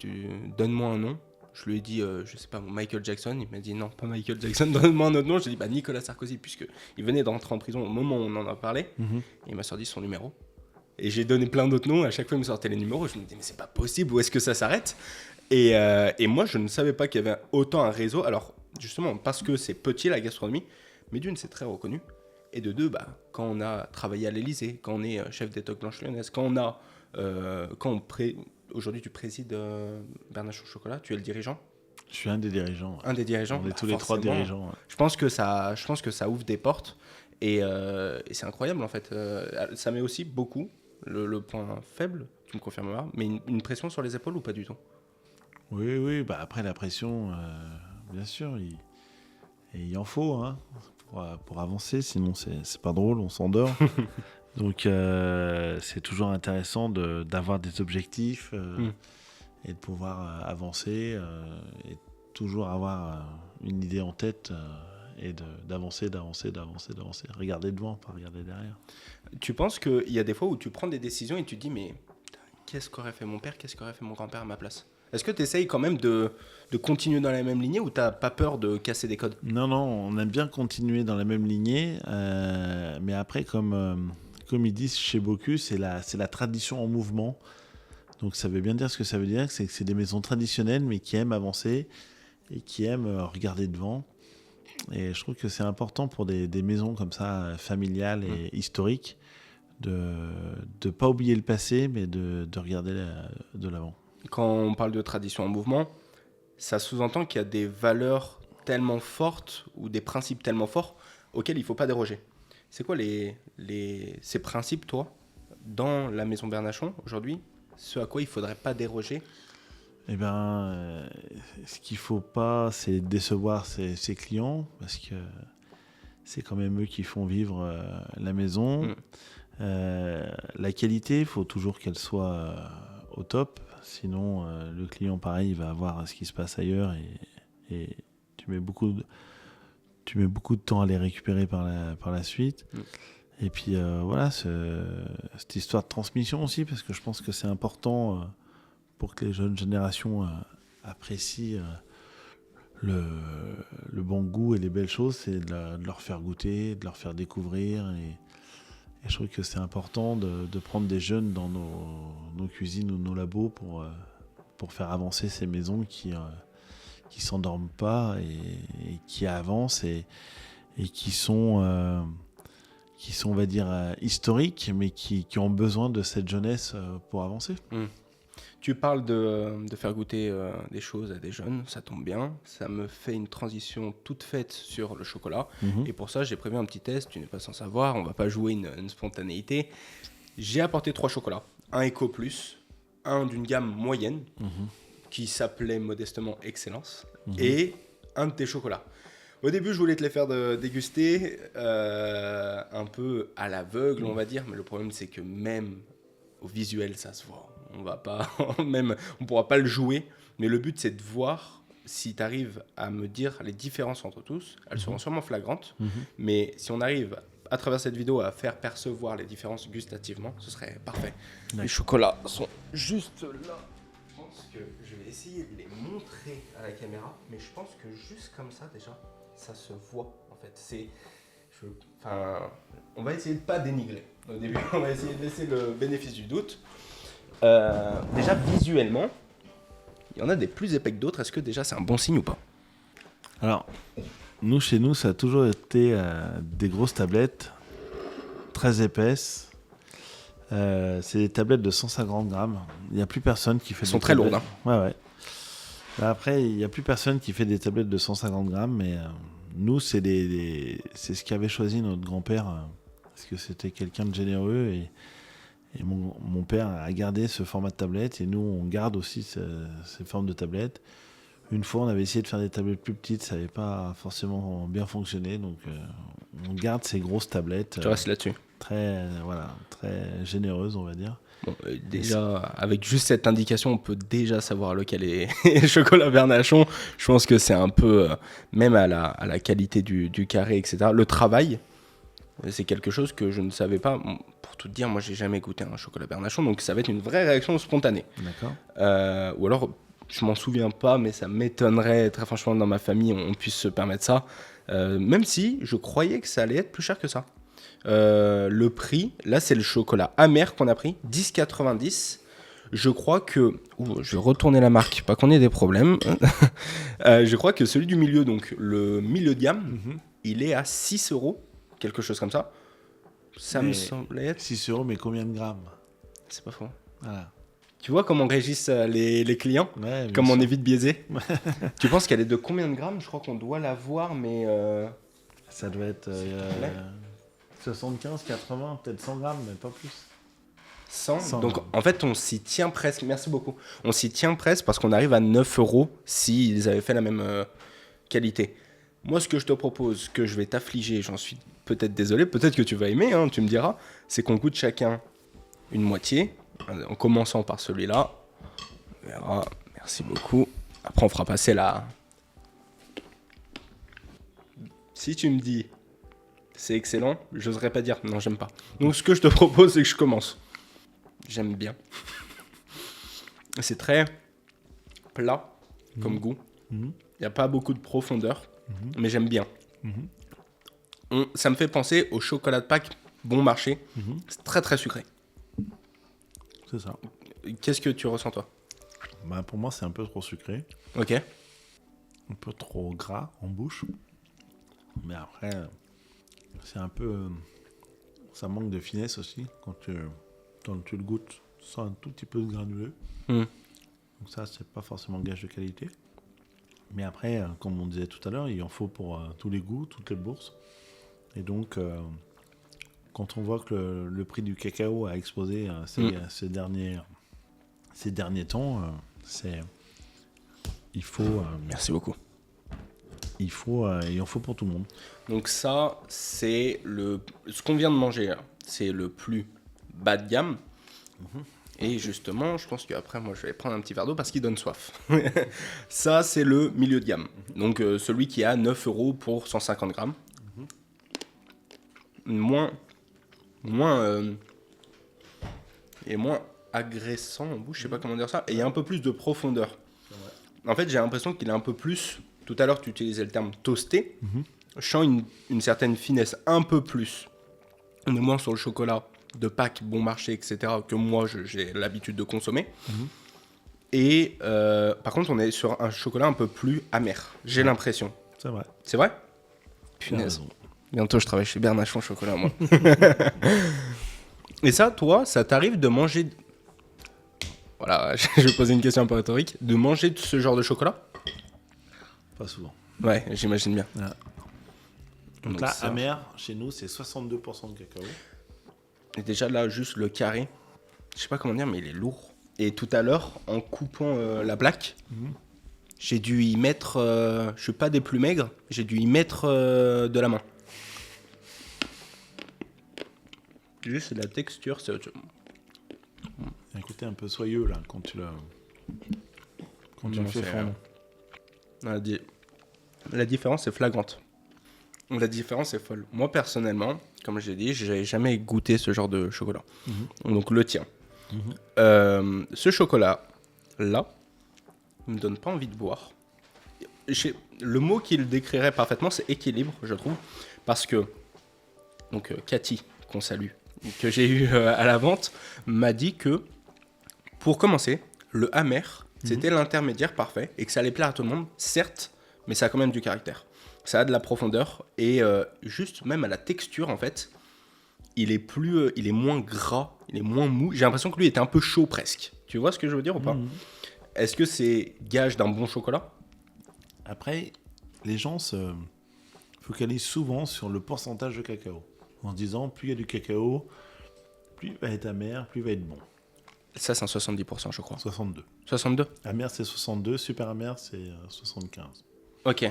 donne-moi un nom. Je lui ai dit, je sais pas, Michael Jackson. Il m'a dit non, pas Michael Jackson, donne-moi un autre nom. J'ai dit Nicolas Sarkozy, puisqu'il venait d'entrer en prison au moment où on en a parlé. Et il m'a sorti son numéro. Et j'ai donné plein d'autres noms. À chaque fois, il me sortait les numéros. Je me disais, mais c'est pas possible, où est-ce que ça s'arrête? Et moi, je ne savais pas qu'il y avait autant un réseau. Alors, justement, parce que c'est petit la gastronomie, Mais d'une, c'est très reconnu. Et de deux, quand on a travaillé à l'Élysée, quand on est chef des Toques Blanches Lyonnaises, aujourd'hui tu présides Bernachon Chocolat, tu es le dirigeant. Je suis un des dirigeants. Un des dirigeants. On est tous les 3 dirigeants. Ouais. Je pense que ça ouvre des portes et c'est incroyable en fait. Ça met aussi beaucoup le point faible, tu me confirmeras, mais une pression sur les épaules ou pas du tout? Oui. Après la pression, bien sûr, il en faut hein, pour avancer, sinon c'est pas drôle, on s'endort. Donc c'est toujours intéressant d'avoir des objectifs et de pouvoir avancer et toujours avoir une idée en tête et d'avancer. Regarder devant, pas regarder derrière. Tu penses qu'il y a des fois où tu prends des décisions et tu te dis mais qu'est-ce qu'aurait fait mon père, qu'est-ce qu'aurait fait mon grand-père à ma place? Est-ce que tu essayes quand même de continuer dans la même lignée ou tu n'as pas peur de casser des codes? Non, on aime bien continuer dans la même lignée, mais après comme ils disent chez Bocuse, c'est la tradition en mouvement. Donc ça veut bien dire ce que ça veut dire, c'est que c'est des maisons traditionnelles mais qui aiment avancer et qui aiment regarder devant. Et je trouve que c'est important pour des maisons comme ça, familiales et historiques, de ne pas oublier le passé mais de regarder de l'avant. Quand on parle de tradition en mouvement, ça sous-entend qu'il y a des valeurs tellement fortes ou des principes tellement forts auxquels il ne faut pas déroger. C'est quoi ces principes, toi, dans la maison Bernachon, aujourd'hui, ce à quoi il ne faudrait pas déroger? Eh bien, ce qu'il ne faut pas, c'est décevoir ses clients, parce que c'est quand même eux qui font vivre la maison. La qualité, il faut toujours qu'elle soit au top, sinon le client, pareil, il va voir ce qui se passe ailleurs et tu mets beaucoup de temps à les récupérer par la suite. Et puis voilà, cette histoire de transmission aussi, parce que je pense que c'est important pour que les jeunes générations apprécient le bon goût et les belles choses, c'est de leur faire goûter, de leur faire découvrir. Et je trouve que c'est important de prendre des jeunes dans nos cuisines ou nos labos pour faire avancer ces maisons qui s'endorment pas et qui avancent et qui sont, on va dire, historiques, mais qui ont besoin de cette jeunesse pour avancer. Tu parles de faire goûter des choses à des jeunes, ça tombe bien. Ça me fait une transition toute faite sur le chocolat. Et pour ça, j'ai prévu un petit test, tu n'es pas sans savoir, on ne va pas jouer une spontanéité. J'ai apporté 3 chocolats, un Eco Plus, un d'une gamme moyenne, qui s'appelait modestement Excellence, et un de tes chocolats. Au début, je voulais te les faire déguster un peu à l'aveugle, on va dire, mais le problème, c'est que même au visuel, ça se voit. On pourra pas le jouer, mais le but, c'est de voir si tu arrives à me dire les différences entre tous. Elles seront sûrement flagrantes, mais si on arrive à travers cette vidéo à faire percevoir les différences gustativement, ce serait parfait. Les chocolats sont juste là. Je pense que je vais essayer de les montrer à la caméra, mais je pense que juste comme ça, déjà, ça se voit, en fait. On va essayer de pas dénigrer. Au début, on va essayer de laisser le bénéfice du doute. Déjà, visuellement, il y en a des plus épais que d'autres. Est-ce que déjà, c'est un bon signe ou pas? Alors, chez nous, ça a toujours été des grosses tablettes, très épaisses. C'est des tablettes de 150 grammes. Il n'y a plus personne qui fait Elles sont très lourdes. Ouais. Après, il n'y a plus personne qui fait des tablettes de 150 grammes, mais nous, c'est ce qu'avait choisi notre grand-père, parce que c'était quelqu'un de généreux, et mon père a gardé ce format de tablette, et nous, on garde aussi ces formes de tablettes. Une fois, on avait essayé de faire des tablettes plus petites, ça n'avait pas forcément bien fonctionné, donc on garde ces grosses tablettes. Tu restes là-dessus. Très généreuses, on va dire. Bon, déjà, avec juste cette indication, on peut déjà savoir lequel est chocolat Bernachon. Je pense que c'est un peu, même à la qualité du carré, etc. Le travail, c'est quelque chose que je ne savais pas. Pour tout te dire, moi, j'ai jamais goûté un chocolat Bernachon, donc ça va être une vraie réaction spontanée. D'accord. Ou alors, je m'en souviens pas, mais ça m'étonnerait, très franchement, dans ma famille, on puisse se permettre ça. Même si je croyais que ça allait être plus cher que ça. Le prix, là c'est le chocolat amer qu'on a pris, 10,90. Je crois que... je vais retourner la marque, pas qu'on ait des problèmes. Je crois que celui du milieu, donc le milieu de gamme, il est à 6 €, quelque chose comme ça. Ça me semblait être... 6 €, mais combien de grammes? C'est pas faux. Voilà. Tu vois comment réagissent les clients? Ouais, bien Comment on sûr. évite biaisé? Tu penses qu'elle est de combien de grammes? Je crois qu'on doit la voir, mais... Ça doit être 75, 80, peut-être 100 grammes, mais pas plus. 100. 100. Donc en fait, on s'y tient presque. Merci beaucoup. On s'y tient presque parce qu'on arrive à 9 € s'ils avaient fait la même qualité. Moi, ce que je te propose, que je vais t'affliger, j'en suis peut-être désolé, peut-être que tu vas aimer, hein, tu me diras, c'est qu'on goûte chacun une moitié, en commençant par celui-là. On verra. Merci beaucoup. Après, on fera passer la... Si tu me dis c'est excellent, j'oserais pas dire non, j'aime pas. Donc ce que je te propose, c'est que je commence. J'aime bien. C'est très plat comme goût. Il n'y a pas beaucoup de profondeur, mais j'aime bien. Ça me fait penser au chocolat de Pâques bon marché. C'est très très sucré. C'est ça. Qu'est-ce que tu ressens toi? Bah, pour moi, c'est un peu trop sucré. Ok. Un peu trop gras en bouche. Mais après, c'est un peu... ça manque de finesse aussi quand tu le goûtes. Tu sens un tout petit peu de granuleux. Donc ça, c'est pas forcément gage de qualité. Mais après, comme on disait tout à l'heure, il en faut pour tous les goûts, toutes les bourses. Et donc, quand on voit que le prix du cacao a explosé ces derniers temps, il faut... Merci beaucoup. il en faut pour tout le monde. Donc ça, c'est ce qu'on vient de manger, là. C'est le plus bas de gamme. Et justement, je pense qu'après, moi, je vais prendre un petit verre d'eau parce qu'il donne soif. Ça, c'est le milieu de gamme. Donc, celui qui est à 9 € pour 150 grammes. Moins agressant en bouche, je sais pas comment dire ça. Et il y a un peu plus de profondeur. En fait, j'ai l'impression qu'il est un peu plus... Tout à l'heure, tu utilisais le terme toasté. Je sens une certaine finesse, un peu plus. On est moins sur le chocolat de Pâques, bon marché, etc., que moi, j'ai l'habitude de consommer. Et par contre, on est sur un chocolat un peu plus amer, j'ai l'impression. C'est vrai. C'est vrai? Tu as Punaise. raison. Bientôt, je travaille chez Bernachon Chocolat, moi. Et ça, toi, ça t'arrive de manger... Voilà, je vais poser une question un peu rhétorique. De manger de ce genre de chocolat? Pas souvent. Ouais, j'imagine bien. Ouais. Donc là, ça... amer, chez nous, c'est 62% de cacao. Et déjà là, juste le carré, je sais pas comment dire, mais il est lourd. Et tout à l'heure, en coupant la plaque, j'ai dû y mettre... je suis pas des plus maigres, j'ai dû y mettre de la main. Juste la texture, c'est autre chose. Il y a un côté un peu soyeux, là, quand tu le fais fondre. La différence est flagrante. La différence est folle. Moi, personnellement, comme j'ai dit, j'ai jamais goûté ce genre de chocolat. Donc, le tien. Ce chocolat-là ne me donne pas envie de boire. Le mot qui le décrirait parfaitement, c'est équilibre, je trouve. Parce que, donc, Cathy, qu'on salue, que j'ai eu à la vente, m'a dit que, pour commencer, le amer, c'était l'intermédiaire parfait et que ça allait plaire à tout le monde, certes, mais ça a quand même du caractère. Ça a de la profondeur et juste même à la texture, en fait, il est moins gras, il est moins mou. J'ai l'impression que lui était un peu chaud presque. Tu vois ce que je veux dire ou pas? Est-ce que c'est gage d'un bon chocolat? Après, les gens se focalisent souvent sur le pourcentage de cacao. En se disant, plus il y a du cacao, plus il va être amer, plus il va être bon. Ça, c'est un 70%, je crois. 62. 62? Amer, c'est 62. Super amer, c'est 75. Ok,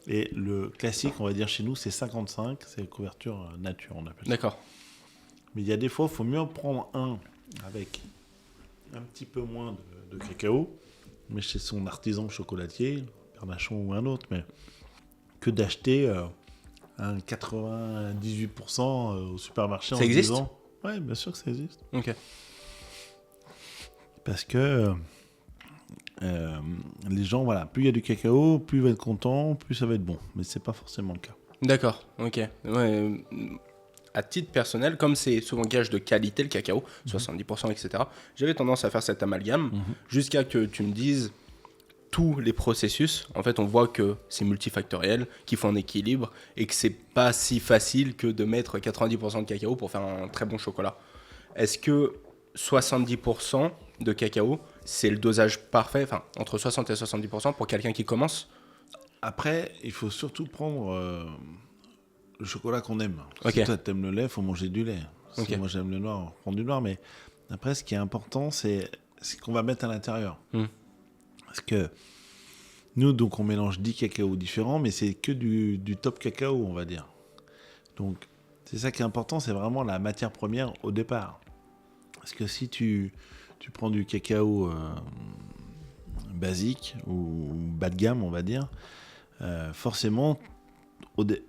Et le classique, on va dire chez nous, c'est 55. C'est la couverture nature, on appelle ça. d'accord. Mais il y a des fois, il faut mieux en prendre un avec un petit peu moins de cacao, mais chez son artisan chocolatier, Bernachon ou un autre, mais que d'acheter un 98% au supermarché. Ça existe? Ouais, bien sûr que ça existe. Ok. Parce que les gens, voilà, plus il y a du cacao, plus ils vont être contents, plus ça va être bon. Mais c'est pas forcément le cas. D'accord, ok. Ouais, à titre personnel, comme c'est souvent gage de qualité le cacao, 70%, etc., j'avais tendance à faire cet amalgame jusqu'à que tu me dises tous les processus. En fait, on voit que c'est multifactoriel, qu'il faut un équilibre et que c'est pas si facile que de mettre 90% de cacao pour faire un très bon chocolat. Est-ce que 70% de cacao, c'est le dosage parfait, enfin entre 60 et 70% pour quelqu'un qui commence? Après, il faut surtout prendre le chocolat qu'on aime. Ok. Si toi t'aimes le lait, il faut manger du lait. Si Ok. moi j'aime le noir, on prend du noir. Mais après, ce qui est important, c'est ce qu'on va mettre à l'intérieur. Parce que nous, donc, on mélange 10 cacaos différents, mais c'est que du top cacao, on va dire. Donc, c'est ça qui est important, c'est vraiment la matière première au départ. Parce que si tu prends du cacao basique ou bas de gamme, on va dire, forcément,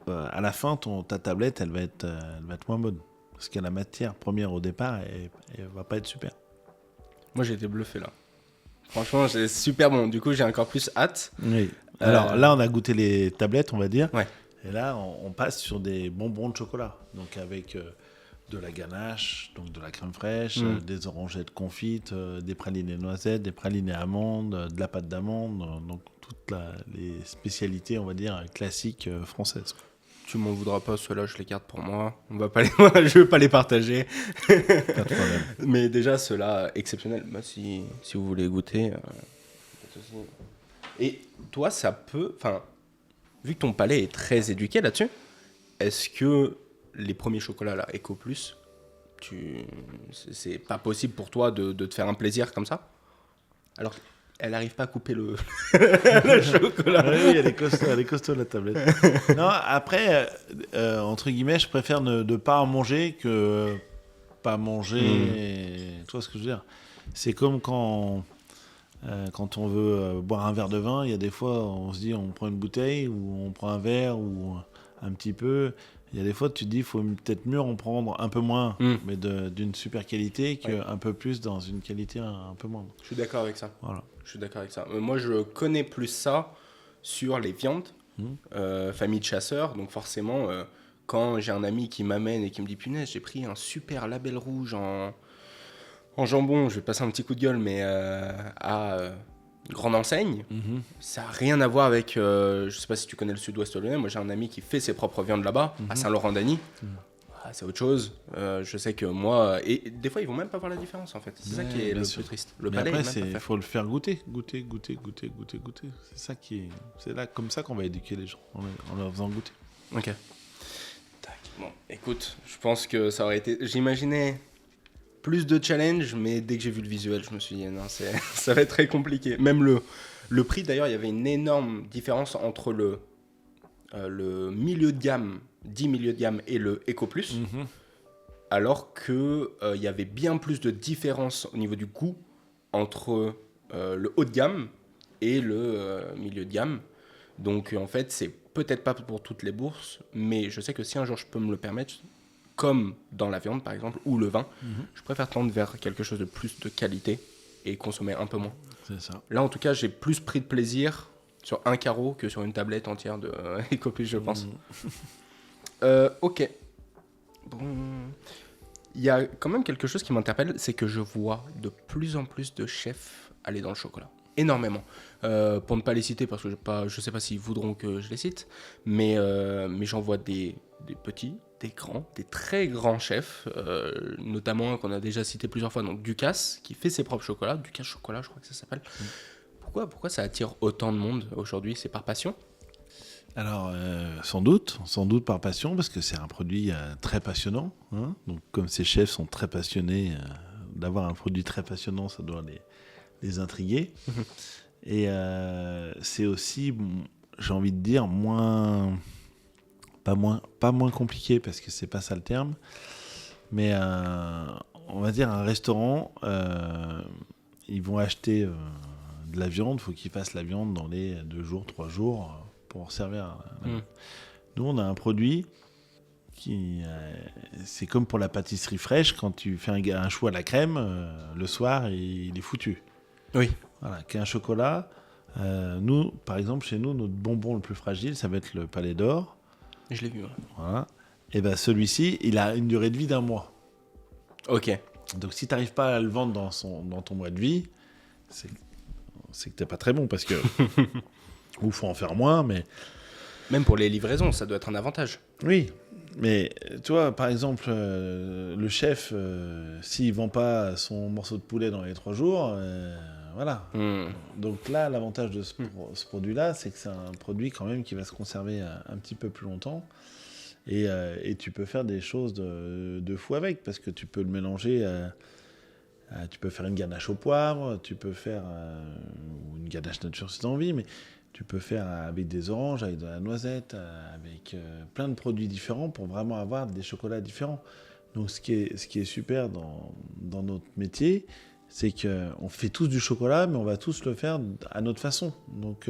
à la fin, ta tablette, elle va être moins bonne. Parce que la matière première au départ, elle va pas être super. Moi, j'ai été bluffé là. Franchement, c'est super bon. Du coup, j'ai encore plus hâte. Oui. Alors là, on a goûté les tablettes, on va dire. Ouais. Et là, on passe sur des bonbons de chocolat. Donc avec de la ganache, donc de la crème fraîche, des orangettes confites, des pralinés noisettes, des pralinés amandes, de la pâte d'amande. Donc toutes les spécialités, on va dire, classiques françaises. Tu m'en voudras pas, ceux-là, je les garde pour moi. Je veux pas les partager. Pas de problème. Mais déjà, ceux-là, exceptionnels. Bah, si vous voulez goûter. Pas de souci. Et toi, ça peut. Enfin, vu que ton palais est très éduqué là-dessus, est-ce que les premiers chocolats, là, Eco Plus, c'est pas possible pour toi de te faire un plaisir comme ça? Alors, elle n'arrive pas à couper le chocolat. Oui, elle est costaud la tablette. Non, après, entre guillemets, je préfère ne pas en manger que pas manger. Tu vois ce que je veux dire? C'est comme quand on veut boire un verre de vin, il y a des fois, on se dit, on prend une bouteille ou on prend un verre ou un petit peu. Il y a des fois, tu te dis, il faut peut-être mieux en prendre un peu moins, mais d'une super qualité, qu'un peu plus dans une qualité un peu moindre. Je suis d'accord avec ça. Voilà. Je suis d'accord avec ça. Moi, je connais plus ça sur les viandes, famille de chasseurs. Donc forcément, quand j'ai un ami qui m'amène et qui me dit « Punaise, j'ai pris un super label rouge en jambon, je vais passer un petit coup de gueule, mais à grande enseigne, ça n'a rien à voir avec... je ne sais pas si tu connais le sud-ouest lyonnais. Moi, j'ai un ami qui fait ses propres viandes là-bas, à Saint-Laurent-d'Agny. C'est autre chose. Je sais que moi... Et des fois, ils vont même pas voir la différence, en fait. C'est ça qui est le plus triste. Le Mais palais, après, il il faut le faire goûter. Goûter. C'est ça c'est là comme ça qu'on va éduquer les gens, en leur faisant goûter. Ok. Tac. Bon, écoute, je pense que ça aurait été... J'imaginais plus de challenge, mais dès que j'ai vu le visuel, je me suis dit, non, ça va être très compliqué. Même le prix, d'ailleurs, il y avait une énorme différence entre le milieu de gamme, 10 milieux de gamme et le Eco Plus, alors qu'il y avait bien plus de différence au niveau du coût entre le haut de gamme et le milieu de gamme. Donc en fait, c'est peut-être pas pour toutes les bourses, mais je sais que si un jour je peux me le permettre, comme dans la viande par exemple, ou le vin, je préfère tendre vers quelque chose de plus de qualité et consommer un peu moins. C'est ça. Là en tout cas, j'ai plus pris de plaisir sur un carreau que sur une tablette entière de Eco Plus, je pense. Ok. Bon. Il y a quand même quelque chose qui m'interpelle, c'est que je vois de plus en plus de chefs aller dans le chocolat. Énormément. Pour ne pas les citer, parce que je ne sais pas s'ils voudront que je les cite, mais j'en vois des petits, des grands, des très grands chefs, notamment qu'on a déjà cité plusieurs fois, donc Ducasse, qui fait ses propres chocolats. Ducasse Chocolat, je crois que ça s'appelle. Pourquoi ça attire autant de monde aujourd'hui? C'est par passion? Alors, sans doute par passion, parce que c'est un produit très passionnant. Hein. Donc, comme ces chefs sont très passionnés, d'avoir un produit très passionnant, ça doit les intriguer. Et c'est aussi, j'ai envie de dire, pas moins compliqué, parce que c'est pas ça le terme, mais on va dire un restaurant, ils vont acheter de la viande, il faut qu'ils fassent la viande dans les 2 jours, 3 jours, pour servir. Nous, on a un produit qui, c'est comme pour la pâtisserie fraîche, quand tu fais un chou à la crème, le soir, il est foutu. Oui. Voilà, qu'un chocolat. Nous, par exemple, chez nous, notre bonbon le plus fragile, ça va être le Palais d'Or. Je l'ai vu. Ouais. Voilà. Et ben celui-ci, il a une durée de vie d'1 mois. Ok. Donc si tu n'arrives pas à le vendre dans ton mois de vie, c'est que t'es pas très bon parce que ou faut en faire moins, mais Même pour les livraisons, ça doit être un avantage. oui. Mais tu vois, par exemple, le chef, s'il vend pas son morceau de poulet dans les 3 jours, voilà. Donc là, l'avantage de ce produit-là, c'est que c'est un produit quand même qui va se conserver un petit peu plus longtemps. Et tu peux faire des choses de fou avec, parce que tu peux le mélanger, tu peux faire une ganache au poivre, tu peux faire une ganache nature si tu as envie, mais tu peux faire avec des oranges, avec de la noisette, avec plein de produits différents pour vraiment avoir des chocolats différents. Donc ce qui est super dans notre métier, c'est qu'on fait tous du chocolat, mais on va tous le faire à notre façon. Donc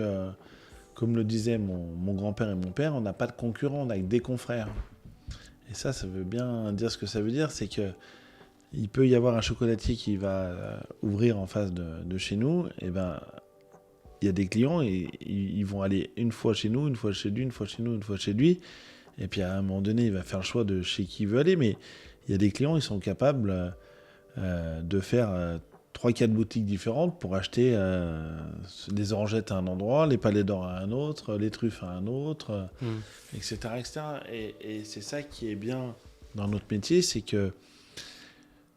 comme le disaient mon grand-père et mon père, on n'a pas de concurrents, on a que des confrères. Et ça veut bien dire ce que ça veut dire, c'est que il peut y avoir un chocolatier qui va ouvrir en face de chez nous, et ben il y a des clients et ils vont aller une fois chez nous, une fois chez lui, une fois chez nous, une fois chez lui, et puis à un moment donné, il va faire le choix de chez qui il veut aller, mais il y a des clients, ils sont capables de faire 3-4 boutiques différentes pour acheter des orangettes à un endroit, les palets d'or à un autre, les truffes à un autre, etc., etc. Et c'est ça qui est bien dans notre métier, c'est que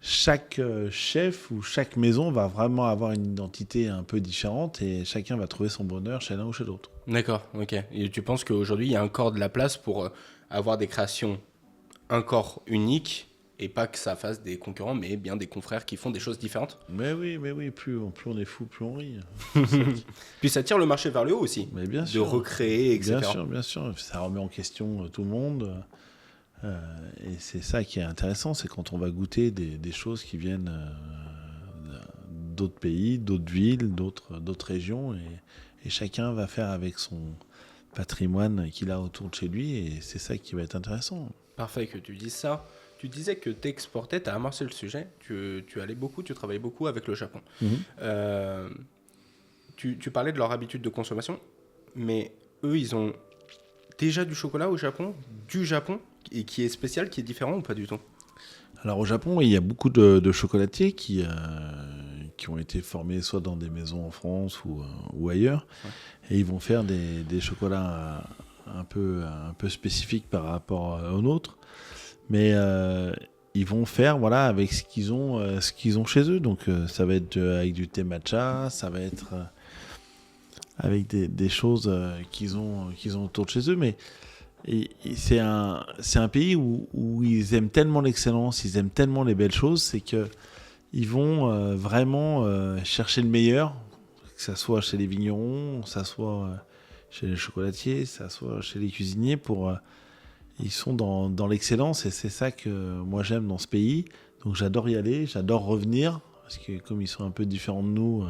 chaque chef ou chaque maison va vraiment avoir une identité un peu différente et chacun va trouver son bonheur chez l'un ou chez l'autre. D'accord, ok. Et tu penses qu'aujourd'hui, il y a encore de la place pour avoir des créations encore uniques et pas que ça fasse des concurrents, mais bien des confrères qui font des choses différentes? Mais oui, plus on est fou, plus on rit. Puis ça tire le marché vers le haut aussi, Mais bien de sûr, recréer, etc. bien sûr. Ça remet en question tout le monde. Et c'est ça qui est intéressant, c'est quand on va goûter des choses qui viennent d'autres pays, d'autres villes, d'autres régions, et chacun va faire avec son patrimoine qu'il a autour de chez lui, et c'est ça qui va être intéressant. Parfait que tu dises ça. Tu disais que tu exportais, tu as amorcé le sujet, tu allais beaucoup, tu travaillais beaucoup avec le Japon. Tu parlais de leur habitude de consommation, mais eux, ils ont déjà du chocolat au Japon, et qui est spécial, qui est différent ou pas du tout? Alors au Japon, il y a beaucoup de chocolatiers qui ont été formés soit dans des maisons en France ou ailleurs, et ils vont faire des chocolats un peu spécifiques par rapport aux nôtres, mais ils vont faire avec ce qu'ils ont chez eux. Donc ça va être avec du thé matcha, ça va être avec des choses qu'ils ont autour de chez eux, mais et c'est un pays où ils aiment tellement l'excellence, ils aiment tellement les belles choses, c'est que ils vont vraiment chercher le meilleur, que ça soit chez les vignerons, que ça soit chez les chocolatiers, que ça soit chez les cuisiniers. Ils sont dans l'excellence, et c'est ça que moi j'aime dans ce pays. Donc j'adore y aller, j'adore revenir, parce que comme ils sont un peu différents de nous,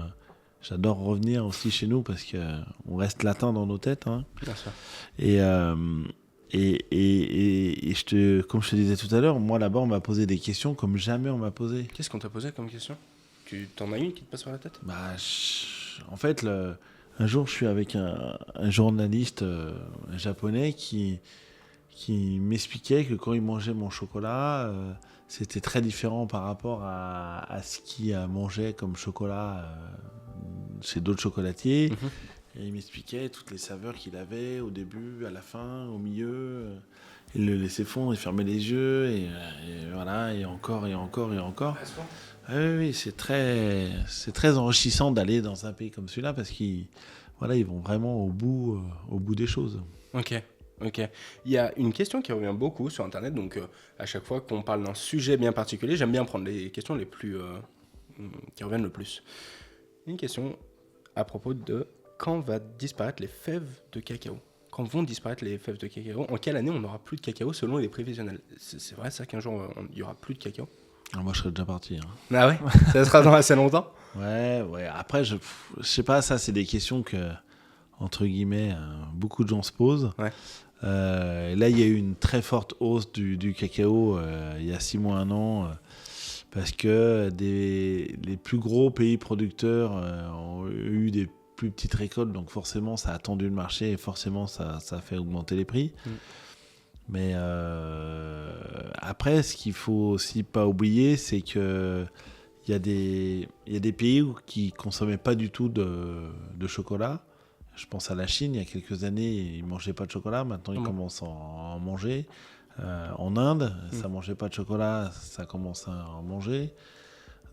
j'adore revenir aussi chez nous, parce qu'on reste latin dans nos têtes. Hein. Bien sûr. Et comme je te disais tout à l'heure, moi là-bas on m'a posé des questions comme jamais on m'a posé. Qu'est-ce qu'on t'a posé comme question? Tu t'en as une qui te passe par la tête? En fait, un jour je suis avec un journaliste japonais qui m'expliquait que quand il mangeait mon chocolat, c'était très différent par rapport à ce qu'il mangeait comme chocolat chez d'autres chocolatiers. Et il m'expliquait toutes les saveurs qu'il avait au début, à la fin, au milieu. Il le laissait fondre, il fermait les yeux, et voilà, et encore, et encore, et encore. Oui, c'est très enrichissant d'aller dans un pays comme celui-là, parce qu'ils vont vraiment au bout des choses. Ok. Il y a une question qui revient beaucoup sur Internet, donc à chaque fois qu'on parle d'un sujet bien particulier, j'aime bien prendre les questions les plus qui reviennent le plus. Une question à propos de quand va disparaître les fèves de cacao? Quand vont disparaître les fèves de cacao? En quelle année on n'aura plus de cacao selon les prévisionnels? C'est vrai ça qu'un jour il n'y aura plus de cacao? Alors moi je serais déjà parti. Hein. Ah ouais? Ça sera dans assez longtemps? Ouais. Après, je sais pas, ça c'est des questions que, entre guillemets, beaucoup de gens se posent. Ouais. Là, il y a eu une très forte hausse du cacao il y a 6 mois, 1 an, parce que les plus gros pays producteurs ont eu des plus petites récoltes, donc forcément ça a tendu le marché et forcément ça a fait augmenter les prix. Mais après, ce qu'il faut aussi pas oublier, c'est que il y a des pays qui consommaient pas du tout de chocolat. Je pense à la Chine, il y a quelques années, ils mangeaient pas de chocolat. Maintenant, ils commencent à en manger. En Inde, ça mangeait pas de chocolat, ça commence à en manger.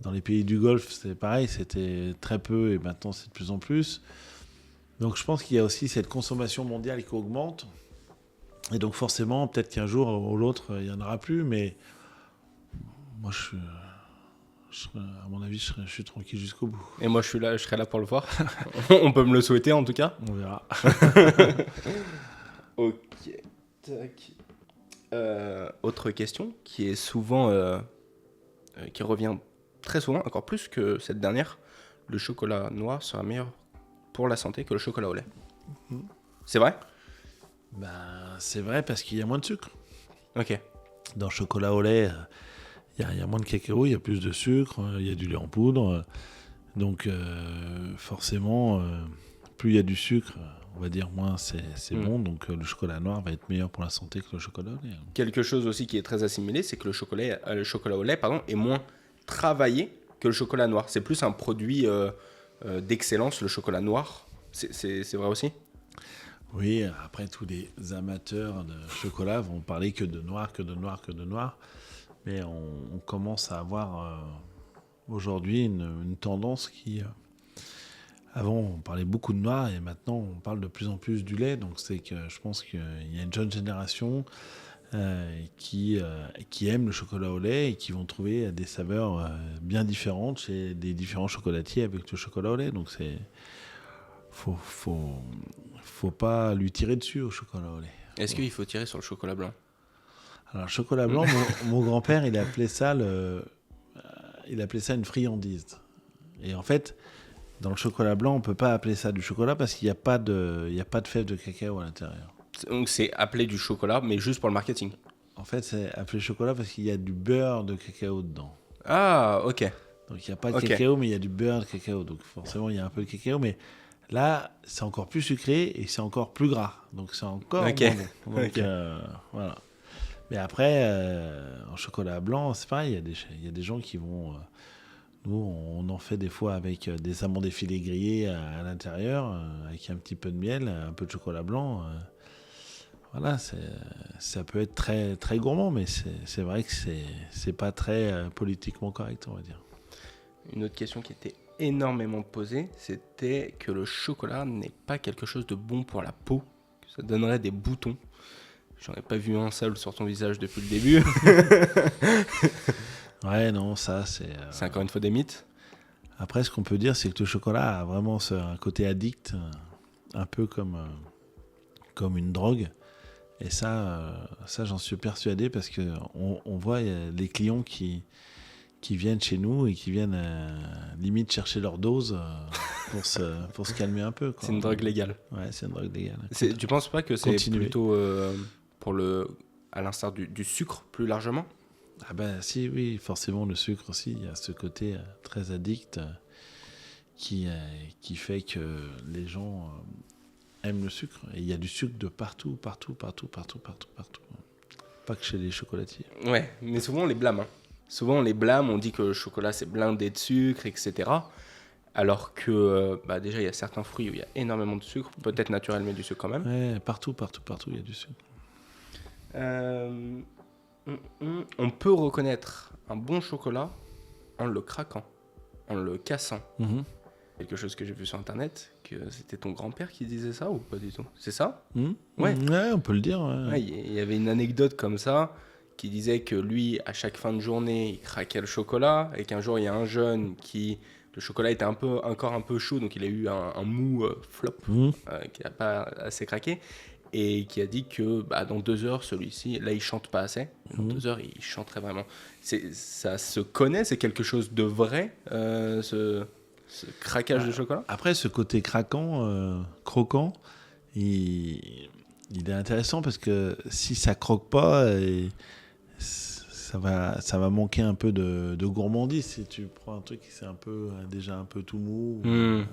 Dans les pays du Golfe, c'est pareil, c'était très peu et maintenant c'est de plus en plus. Donc je pense qu'il y a aussi cette consommation mondiale qui augmente. Et donc forcément, peut-être qu'un jour ou l'autre, il n'y en aura plus, mais moi, à mon avis, je suis tranquille jusqu'au bout. Et moi, je serai là pour le voir. On peut me le souhaiter, en tout cas. On verra. Ok. Tac. Autre question qui est souvent... qui revient très souvent, encore plus que cette dernière. Le chocolat noir sera meilleur pour la santé que le chocolat au lait. C'est vrai ? C'est vrai parce qu'il y a moins de sucre. Ok. Dans le chocolat au lait, il y a moins de cacao, il y a plus de sucre, il y a du lait en poudre. Donc forcément, plus il y a du sucre, on va dire moins c'est bon. Donc le chocolat noir va être meilleur pour la santé que le chocolat au lait. Quelque chose aussi qui est très assimilé, c'est que le chocolat au lait est moins travaillé que le chocolat noir. C'est plus un produit d'excellence, le chocolat noir. C'est vrai aussi ? Oui, après tous les amateurs de chocolat vont parler que de noir. Mais on commence à avoir aujourd'hui une tendance qui... avant, on parlait beaucoup de noir et maintenant, on parle de plus en plus du lait. Donc, c'est que je pense qu'il y a une jeune génération qui aime le chocolat au lait et qui vont trouver des saveurs bien différentes chez des différents chocolatiers avec le chocolat au lait. Donc, faut pas lui tirer dessus au chocolat au lait. Est-ce qu'il faut tirer sur le chocolat blanc ? Alors, le chocolat blanc, mon grand-père, il appelait ça une friandise. Et en fait, dans le chocolat blanc, on peut pas appeler ça du chocolat parce qu'il n'y a pas de fève de cacao à l'intérieur. Donc c'est appelé du chocolat, mais juste pour le marketing. En fait, c'est appelé chocolat parce qu'il y a du beurre de cacao dedans. Ah, ok. Donc il n'y a pas de cacao, mais il y a du beurre de cacao. Donc forcément, il y a un peu de cacao, mais là, c'est encore plus sucré et c'est encore plus gras. Donc c'est encore moins bon. Donc voilà. Mais après, en chocolat blanc, c'est pareil, il y a des gens qui vont... nous, on en fait des fois avec des amandes effilées grillées à l'intérieur, avec un petit peu de miel, un peu de chocolat blanc. Voilà, ça peut être très, très gourmand, mais c'est vrai que c'est pas très politiquement correct, on va dire. Une autre question qui était énormément posée, c'était que le chocolat n'est pas quelque chose de bon pour la peau, que ça donnerait des boutons. J'en ai pas vu un seul sur ton visage depuis le début. Ouais, non, ça c'est... C'est encore une fois des mythes. Après, ce qu'on peut dire, c'est que le chocolat a vraiment un côté addict, un peu comme une drogue. Et ça j'en suis persuadé parce qu'on voit les clients qui viennent chez nous et qui viennent limite chercher leur dose pour se calmer un peu. Quoi. C'est une drogue légale. Ouais, c'est une drogue légale. Tu penses pas que c'est plutôt à l'instar du sucre plus largement ? Ah ben si, oui, forcément le sucre aussi, il y a ce côté très addict qui fait que les gens aiment le sucre. Et il y a du sucre de partout. Pas que chez les chocolatiers. Ouais, mais souvent on les blâme. Souvent on les blâme, on dit que le chocolat c'est blindé de sucre, etc. Alors que déjà il y a certains fruits où il y a énormément de sucre, peut-être naturel mais du sucre quand même. Ouais, partout il y a du sucre. On peut reconnaître un bon chocolat en le craquant, en le cassant. Quelque chose que j'ai vu sur internet, que c'était ton grand-père qui disait ça ou pas du tout ? C'est ça ? Ouais, on peut le dire. Ouais, il y avait une anecdote comme ça qui disait que lui, à chaque fin de journée, il craquait le chocolat et qu'un jour, il y a un jeune le chocolat était encore un peu chaud, donc il a eu un mou flop qui n'a pas assez craqué. Et qui a dit que dans 2 heures, celui-ci, là, il chante pas assez. Dans 2 heures, il chanterait vraiment. Ça se connaît, c'est quelque chose de vrai, ce craquage de chocolat. Après, ce côté croquant, il est intéressant parce que si ça croque pas, ça va manquer un peu de gourmandise. Si tu prends un truc qui c'est déjà un peu tout mou, il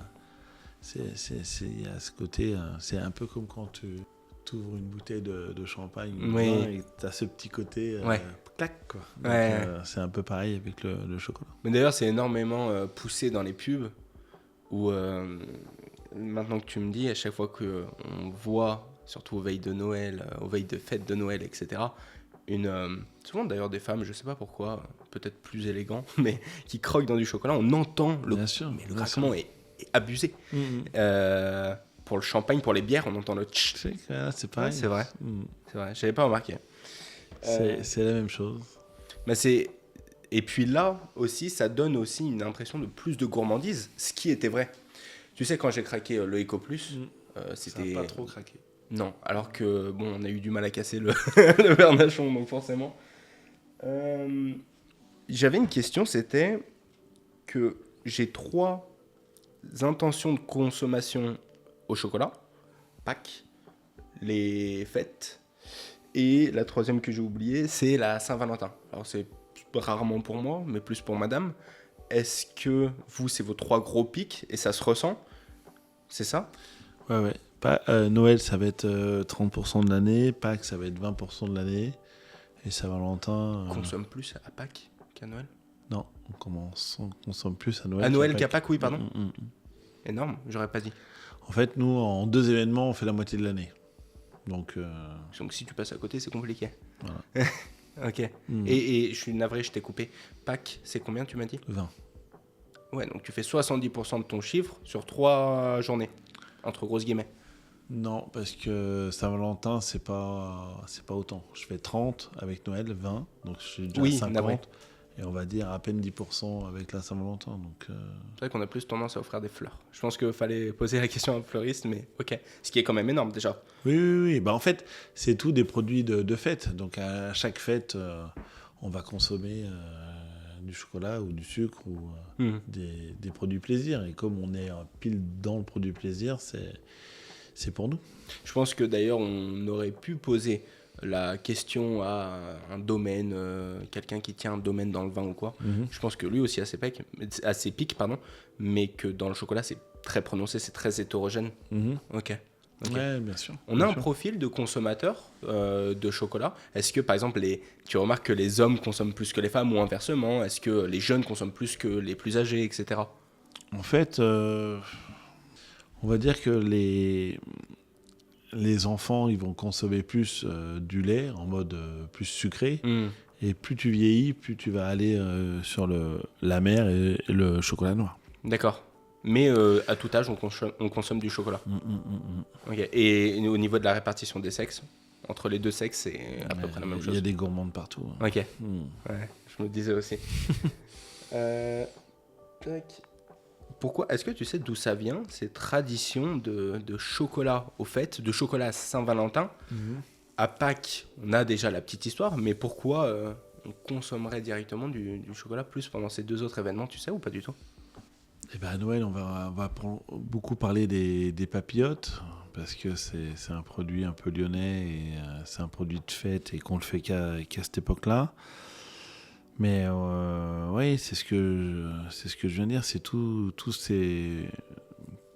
y a ce côté, c'est un peu comme quand tu t'ouvres une bouteille de champagne, Oui. et t'as ce petit côté clac, quoi. Donc, Ouais. c'est un peu pareil avec le chocolat. Mais d'ailleurs, c'est énormément poussé dans les pubs où, maintenant que tu me dis, à chaque fois qu'on voit, surtout aux veilles de Noël, aux veilles de fêtes de Noël, etc., souvent d'ailleurs des femmes, je sais pas pourquoi, peut-être plus élégants, mais qui croquent dans du chocolat, on entend Bien sûr. mais le bien craquement sûr. est abusé. Mhm. Pour le champagne, pour les bières, on entend le Tu sais que là, c'est pareil. Ouais, c'est vrai. Mhm. C'est vrai, j'avais pas remarqué. C'est la même chose. Mais et puis là aussi, ça donne aussi une impression de plus de gourmandise, ce qui était vrai. Tu sais, quand j'ai craqué le Eco Plus, Ça c'était... n'a pas trop craqué. Non, alors que, bon, on a eu du mal à casser le, le Bernachon, donc forcément. J'avais une question, c'était que j'ai 3 intentions de consommation au chocolat. Pâques, les fêtes, et la 3e que j'ai oubliée, c'est la Saint-Valentin. Alors c'est rarement pour moi, mais plus pour madame. Est-ce que vous, c'est vos 3 gros pics, et ça se ressent? C'est ça? Ouais. Noël, ça va être 30% de l'année. Pâques, ça va être 20% de l'année. Et Saint-Valentin... On consomme plus à Pâques qu'à Noël? Non, on consomme plus à Noël. À Noël qu'à Pâques, oui, pardon. Mm. Énorme, j'aurais pas dit. En fait, nous, en 2 événements, on fait la moitié de l'année. Donc, Donc si tu passes à côté, c'est compliqué. Voilà. Ok. Mm. Et je suis navré, je t'ai coupé. Pâques, c'est combien tu m'as dit? 20. Ouais, donc tu fais 70% de ton chiffre sur 3 journées, entre grosses guillemets. Non, parce que Saint-Valentin, c'est pas autant. Je fais 30 avec Noël, 20. Donc, je suis déjà Oui, à navré. 50. Et on va dire à peine 10% avec la Saint-Valentin. Donc, C'est vrai qu'on a plus tendance à offrir des fleurs. Je pense qu'il fallait poser la question à un fleuriste, mais ok. Ce qui est quand même énorme déjà. Oui. Bah, en fait, c'est tout des produits de fête. Donc, à chaque fête, on va consommer du chocolat ou du sucre ou des produits plaisir. Et comme on est pile dans le produit plaisir, c'est pour nous. Je pense que d'ailleurs, on aurait pu poser la question à un domaine, quelqu'un qui tient un domaine dans le vin ou quoi. Je pense que lui aussi a ses pics, mais que dans le chocolat, c'est très prononcé, c'est très hétérogène. Ok. Ouais, bien sûr. On a un profil de consommateur de chocolat. Est-ce que, par exemple, tu remarques que les hommes consomment plus que les femmes ou inversement? Est-ce que les jeunes consomment plus que les plus âgés, etc. En fait, on va dire que les enfants, ils vont consommer plus du lait en mode plus sucré. Et plus tu vieillis, plus tu vas aller sur la mer et le chocolat noir. D'accord. Mais à tout âge, on consomme du chocolat. Ok. Et au niveau de la répartition des sexes, entre les deux sexes, c'est à peu près la même chose. Il y a des gourmands de partout. Ok. Ouais, je me disais aussi. Tac. Pourquoi? Est-ce que tu sais d'où ça vient, ces traditions de chocolat aux fêtes, de chocolat à Saint-Valentin? À Pâques, on a déjà la petite histoire, mais pourquoi on consommerait directement du chocolat plus pendant ces 2 autres événements, tu sais, ou pas du tout? Et ben à Noël, on va beaucoup parler des papillotes, parce que c'est un produit un peu lyonnais, et c'est un produit de fête, et qu'on le fait qu'à cette époque-là. Mais oui, c'est ce que je viens de dire, c'est tout ces...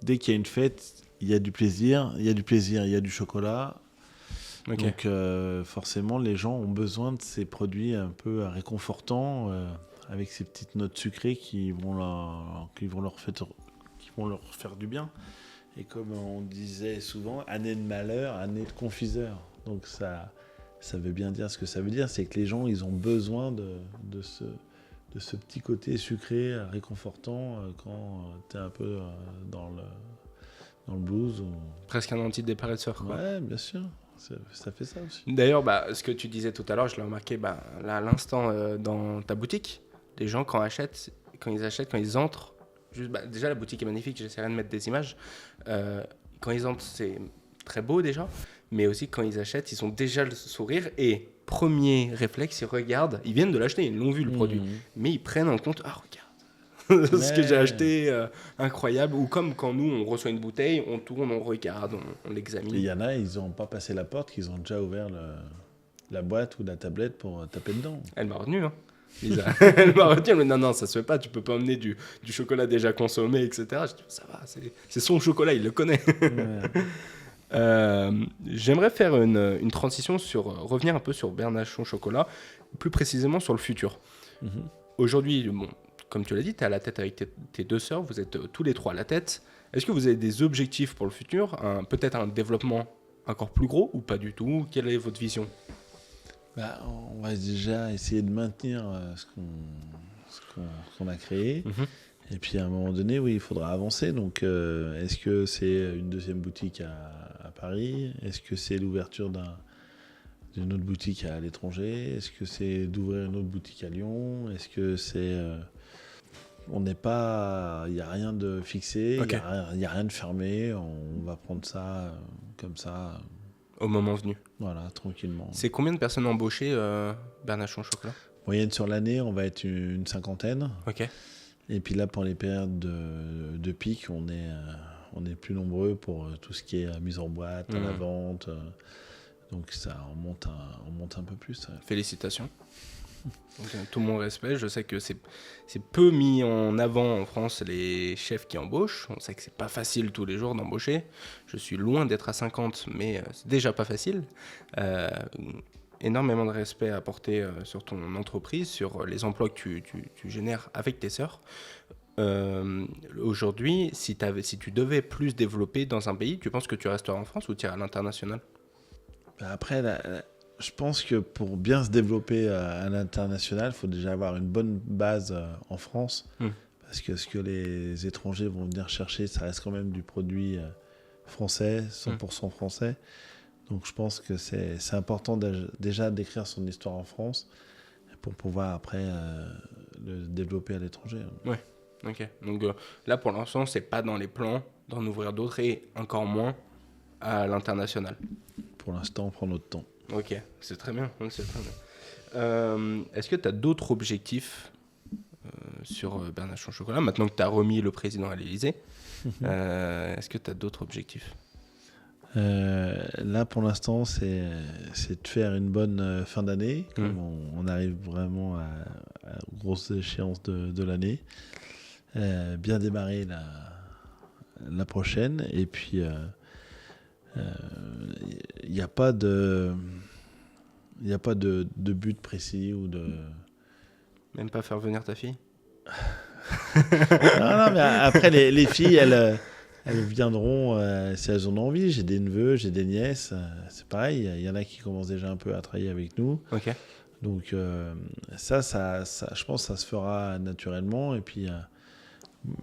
Dès qu'il y a une fête, il y a du plaisir, il y a du chocolat. Ok. Donc forcément, les gens ont besoin de ces produits un peu réconfortants, avec ces petites notes sucrées qui vont leur faire du bien. Et comme on disait souvent, année de malheur, année de confiseur. Donc ça veut bien dire ce que ça veut dire, c'est que les gens, ils ont besoin de ce petit côté sucré, réconfortant, quand tu es un peu dans le blues. Presque un antidépresseur, quoi. Ouais, bien sûr, ça fait ça aussi. D'ailleurs, ce que tu disais tout à l'heure, je l'ai remarqué là, à l'instant dans ta boutique. Les gens, quand ils entrent, déjà la boutique est magnifique, j'essaierai de mettre des images. Quand ils entrent, c'est très beau déjà, mais aussi quand ils achètent, ils ont déjà le sourire et premier réflexe, ils regardent, ils viennent de l'acheter, ils l'ont vu le produit, mais ils prennent en compte, regarde, ce que j'ai acheté, incroyable. Ou comme quand nous, on reçoit une bouteille, on tourne, on regarde, on l'examine. Il y en a, ils n'ont pas passé la porte, qu'ils ont déjà ouvert la boîte ou la tablette pour taper dedans. Elle m'a retenu, hein. Lisa. Elle m'a retenu, mais non, ça se fait pas, tu peux pas emmener du chocolat déjà consommé, etc. Je dis, ça va, c'est son chocolat, il le connaît. J'aimerais faire une transition revenir un peu sur Bernachon Chocolat, plus précisément sur le futur. Aujourd'hui, bon, comme tu l'as dit, tu es à la tête avec tes deux sœurs, vous êtes tous les trois à la tête. Est-ce que vous avez des objectifs pour le futur, peut-être un développement encore plus gros ou pas du tout? Quelle est votre vision? On va déjà essayer de maintenir ce qu'on a créé. Et puis à un moment donné, oui, il faudra avancer. Donc, est-ce que c'est une deuxième boutique à Paris? Est-ce que c'est l'ouverture d'une autre boutique à l'étranger? Est-ce que c'est d'ouvrir une autre boutique à Lyon? Est-ce que c'est... on n'est pas... Il n'y a rien de fixé, il n'y a rien de fermé. On va prendre ça comme ça. Au moment venu. Voilà, tranquillement. C'est combien de personnes embauchées, Bernachon Chocolat? Moyenne sur l'année, on va être une cinquantaine. Ok. Et puis là, pour les périodes de pic, on est plus nombreux pour tout ce qui est mise en boîte, à la vente. Donc ça, on monte un peu plus. Félicitations. Donc, tout mon respect. Je sais que c'est peu mis en avant en France les chefs qui embauchent. On sait que c'est pas facile tous les jours d'embaucher. Je suis loin d'être à 50, mais c'est déjà pas facile. Énormément de respect à apporter sur ton entreprise, sur les emplois que tu génères avec tes sœurs. Aujourd'hui, si tu devais plus développer dans un pays, tu penses que tu resteras en France ou tu iras à l'international? Après, je pense que pour bien se développer à l'international, il faut déjà avoir une bonne base en France. Parce que ce que les étrangers vont venir chercher, ça reste quand même du produit français, 100% français. Donc je pense que c'est important déjà d'écrire son histoire en France pour pouvoir après le développer à l'étranger. Ouais, ok. Donc là pour l'instant, c'est pas dans les plans d'en ouvrir d'autres et encore moins à l'international. Pour l'instant, on prend notre temps. Ok, c'est très bien. Est-ce que tu as d'autres objectifs sur Bernachon Chocolat, maintenant que tu as remis le président à l'Élysée? Est-ce que tu as d'autres objectifs? Là, pour l'instant, c'est de faire une bonne fin d'année. Comme on arrive vraiment à grosse échéance de l'année. Bien démarrer la prochaine. Et puis, il n'y a pas de but précis ou de... Même pas faire venir ta fille? Non, mais après, les filles, elles viendront si elles en ont envie. J'ai des neveux, j'ai des nièces. C'est pareil, il y en a qui commencent déjà un peu à travailler avec nous. Ok. Donc ça, je pense que ça se fera naturellement. Et puis,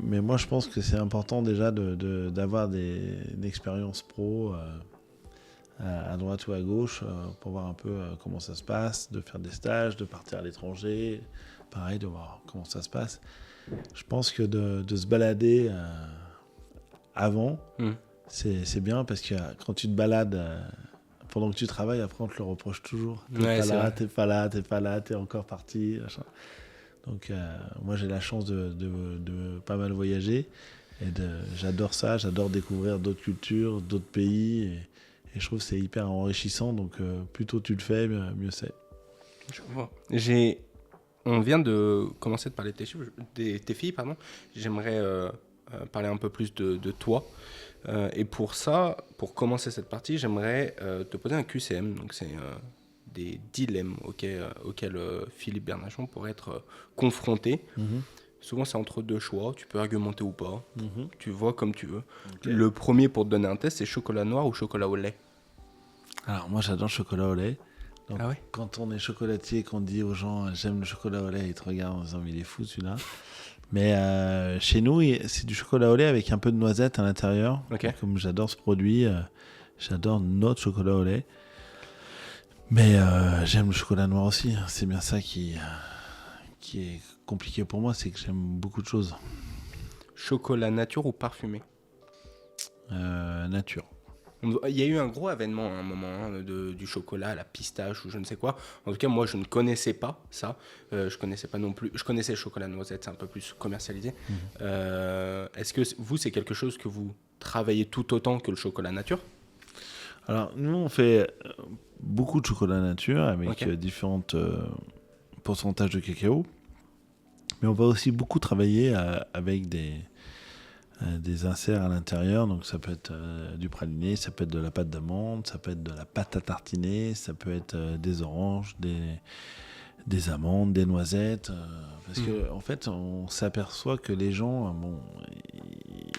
mais moi, je pense que c'est important déjà d'avoir une expérience pro à droite ou à gauche pour voir un peu comment ça se passe, de faire des stages, de partir à l'étranger. Pareil, de voir comment ça se passe. Je pense que de se balader avant, c'est bien parce que quand tu te balades pendant que tu travailles, après on te le reproche toujours. T'es pas là, t'es encore parti. Machin. Donc moi j'ai la chance de pas mal voyager et j'adore ça, j'adore découvrir d'autres cultures, d'autres pays et je trouve que c'est hyper enrichissant. Donc plus tôt tu le fais, mieux c'est. Je vois. On vient de commencer de parler de tes filles, pardon. J'aimerais parler un peu plus de toi. Et pour ça, pour commencer cette partie, j'aimerais te poser un QCM. Donc c'est des dilemmes auxquels Philippe Bernachon pourrait être confronté. Souvent c'est entre deux choix, tu peux argumenter ou pas. Tu vois comme tu veux. Okay. Le premier pour te donner un test, c'est chocolat noir ou chocolat au lait? Alors moi j'adore le chocolat au lait. Donc, ah ouais? Quand on est chocolatier, qu'on dit aux gens j'aime le chocolat au lait, ils te regardent en disant mais il est fou celui-là. Mais chez nous, c'est du chocolat au lait avec un peu de noisette à l'intérieur. Okay. Comme j'adore ce produit, j'adore notre chocolat au lait. Mais j'aime le chocolat noir aussi. C'est bien ça qui est compliqué pour moi, c'est que j'aime beaucoup de choses. Chocolat nature ou parfumé? Nature. Il y a eu un gros avènement à un moment du chocolat à la pistache ou je ne sais quoi. En tout cas, moi, je ne connaissais pas ça. Je connaissais pas non plus. Je connaissais le chocolat noisette, c'est un peu plus commercialisé. Est-ce que vous, c'est quelque chose que vous travaillez tout autant que le chocolat nature? Alors, nous, on fait beaucoup de chocolat nature avec différents pourcentages de cacao. Mais on va aussi beaucoup travailler avec des des inserts à l'intérieur. Donc ça peut être du praliné, ça peut être de la pâte d'amande, ça peut être de la pâte à tartiner, ça peut être des oranges, des amandes, des noisettes. Parce que en fait, on s'aperçoit que les gens,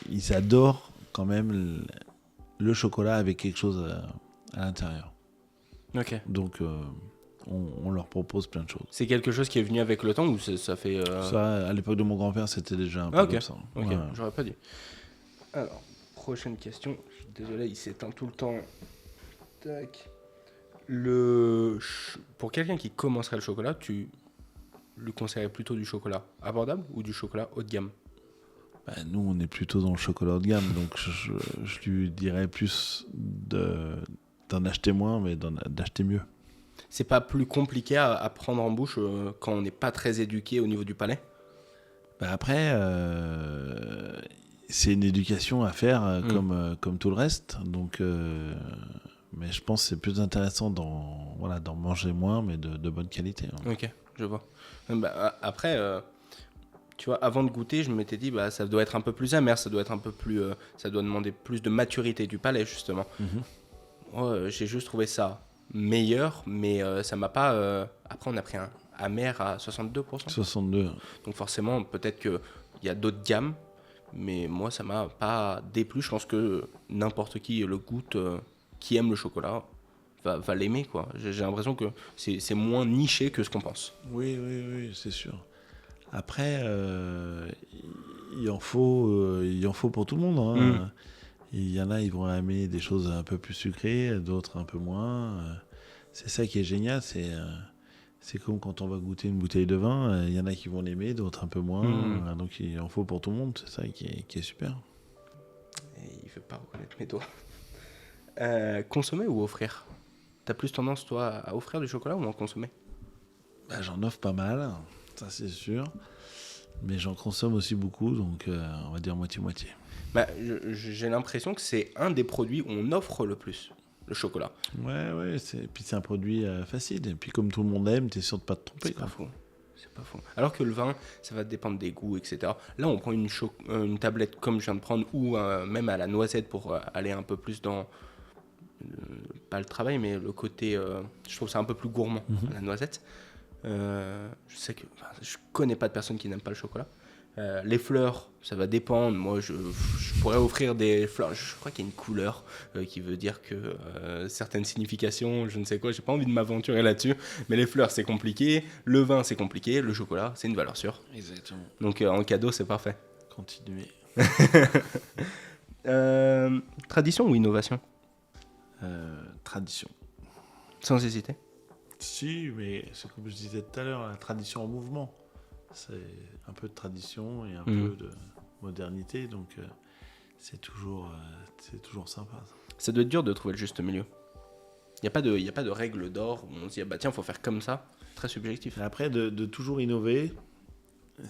ils adorent quand même le chocolat avec quelque chose à l'intérieur. Ok. Donc on leur propose plein de choses. C'est quelque chose qui est venu avec le temps ou ça fait... Ça, à l'époque de mon grand-père, c'était déjà un peu comme ça. Ok, Ouais. j'aurais pas dit. Alors, prochaine question. Je suis désolé, il s'éteint tout le temps. Tac. Pour quelqu'un qui commencerait le chocolat, tu lui conseillerais plutôt du chocolat abordable ou du chocolat haut de gamme? Bah, nous, on est plutôt dans le chocolat haut de gamme, donc je lui dirais plus d'en acheter moins, mais d'acheter mieux. C'est pas plus compliqué à prendre en bouche quand on n'est pas très éduqué au niveau du palais? Bah, après, c'est une éducation à faire comme tout le reste, donc... mais je pense que c'est plus intéressant d'en manger moins, mais de bonne qualité. Hein. Ok, je vois. Bah, après, tu vois, avant de goûter, je m'étais dit, bah, ça doit être un peu plus amer, ça doit être un peu plus, ça doit demander plus de maturité du palais, justement. Ouais, j'ai juste trouvé ça meilleur, mais ça m'a pas... Après, on a pris un amer à 62%. 62. Donc forcément, peut-être qu'il y a d'autres gammes, mais moi, ça m'a pas déplu. Je pense que n'importe qui le goûte... qui aime le chocolat va l'aimer, quoi. J'ai l'impression que c'est moins niché que ce qu'on pense. Oui, c'est sûr. Après, il en faut pour tout le monde. Hein. Il y en a, ils vont aimer des choses un peu plus sucrées, d'autres un peu moins. C'est ça qui est génial, c'est comme quand on va goûter une bouteille de vin, il y en a qui vont l'aimer, d'autres un peu moins. Donc il en faut pour tout le monde, c'est ça qui est super. Et il ne veut pas reconnaître mes doigts. Consommer ou offrir? T'as plus tendance, toi, à offrir du chocolat ou à en consommer? Bah, j'en offre pas mal, ça c'est sûr. Mais j'en consomme aussi beaucoup, donc on va dire moitié-moitié. Bah, j'ai l'impression que c'est un des produits où on offre le plus, le chocolat. Ouais, puis c'est un produit facile. Et puis comme tout le monde aime, t'es sûr de pas te tromper. C'est pas faux. C'est pas faux. Alors que le vin, ça va dépendre des goûts, etc. Là, on prend une tablette comme je viens de prendre, ou même à la noisette pour aller un peu plus dans... pas le travail, mais le côté... je trouve ça un peu plus gourmand, la noisette. Je sais que... je connais pas de personne qui n'aime pas le chocolat. Les fleurs, ça va dépendre. Moi, je pourrais offrir des fleurs. Je crois qu'il y a une couleur qui veut dire que certaines significations, je ne sais quoi, j'ai pas envie de m'aventurer là-dessus. Mais les fleurs, c'est compliqué. Le vin, c'est compliqué. Le chocolat, c'est une valeur sûre. Exactement. Donc, en cadeau, c'est parfait. Continuez. Tradition ou innovation? Tradition. Sans hésiter. Si, mais c'est comme je disais tout à l'heure, la tradition en mouvement. C'est un peu de tradition et un peu de modernité, donc c'est toujours sympa. Ça doit être dur de trouver le juste milieu. Il n'y a pas de règle d'or où on se dit, bah tiens, il faut faire comme ça. Très subjectif. Et après, de toujours innover,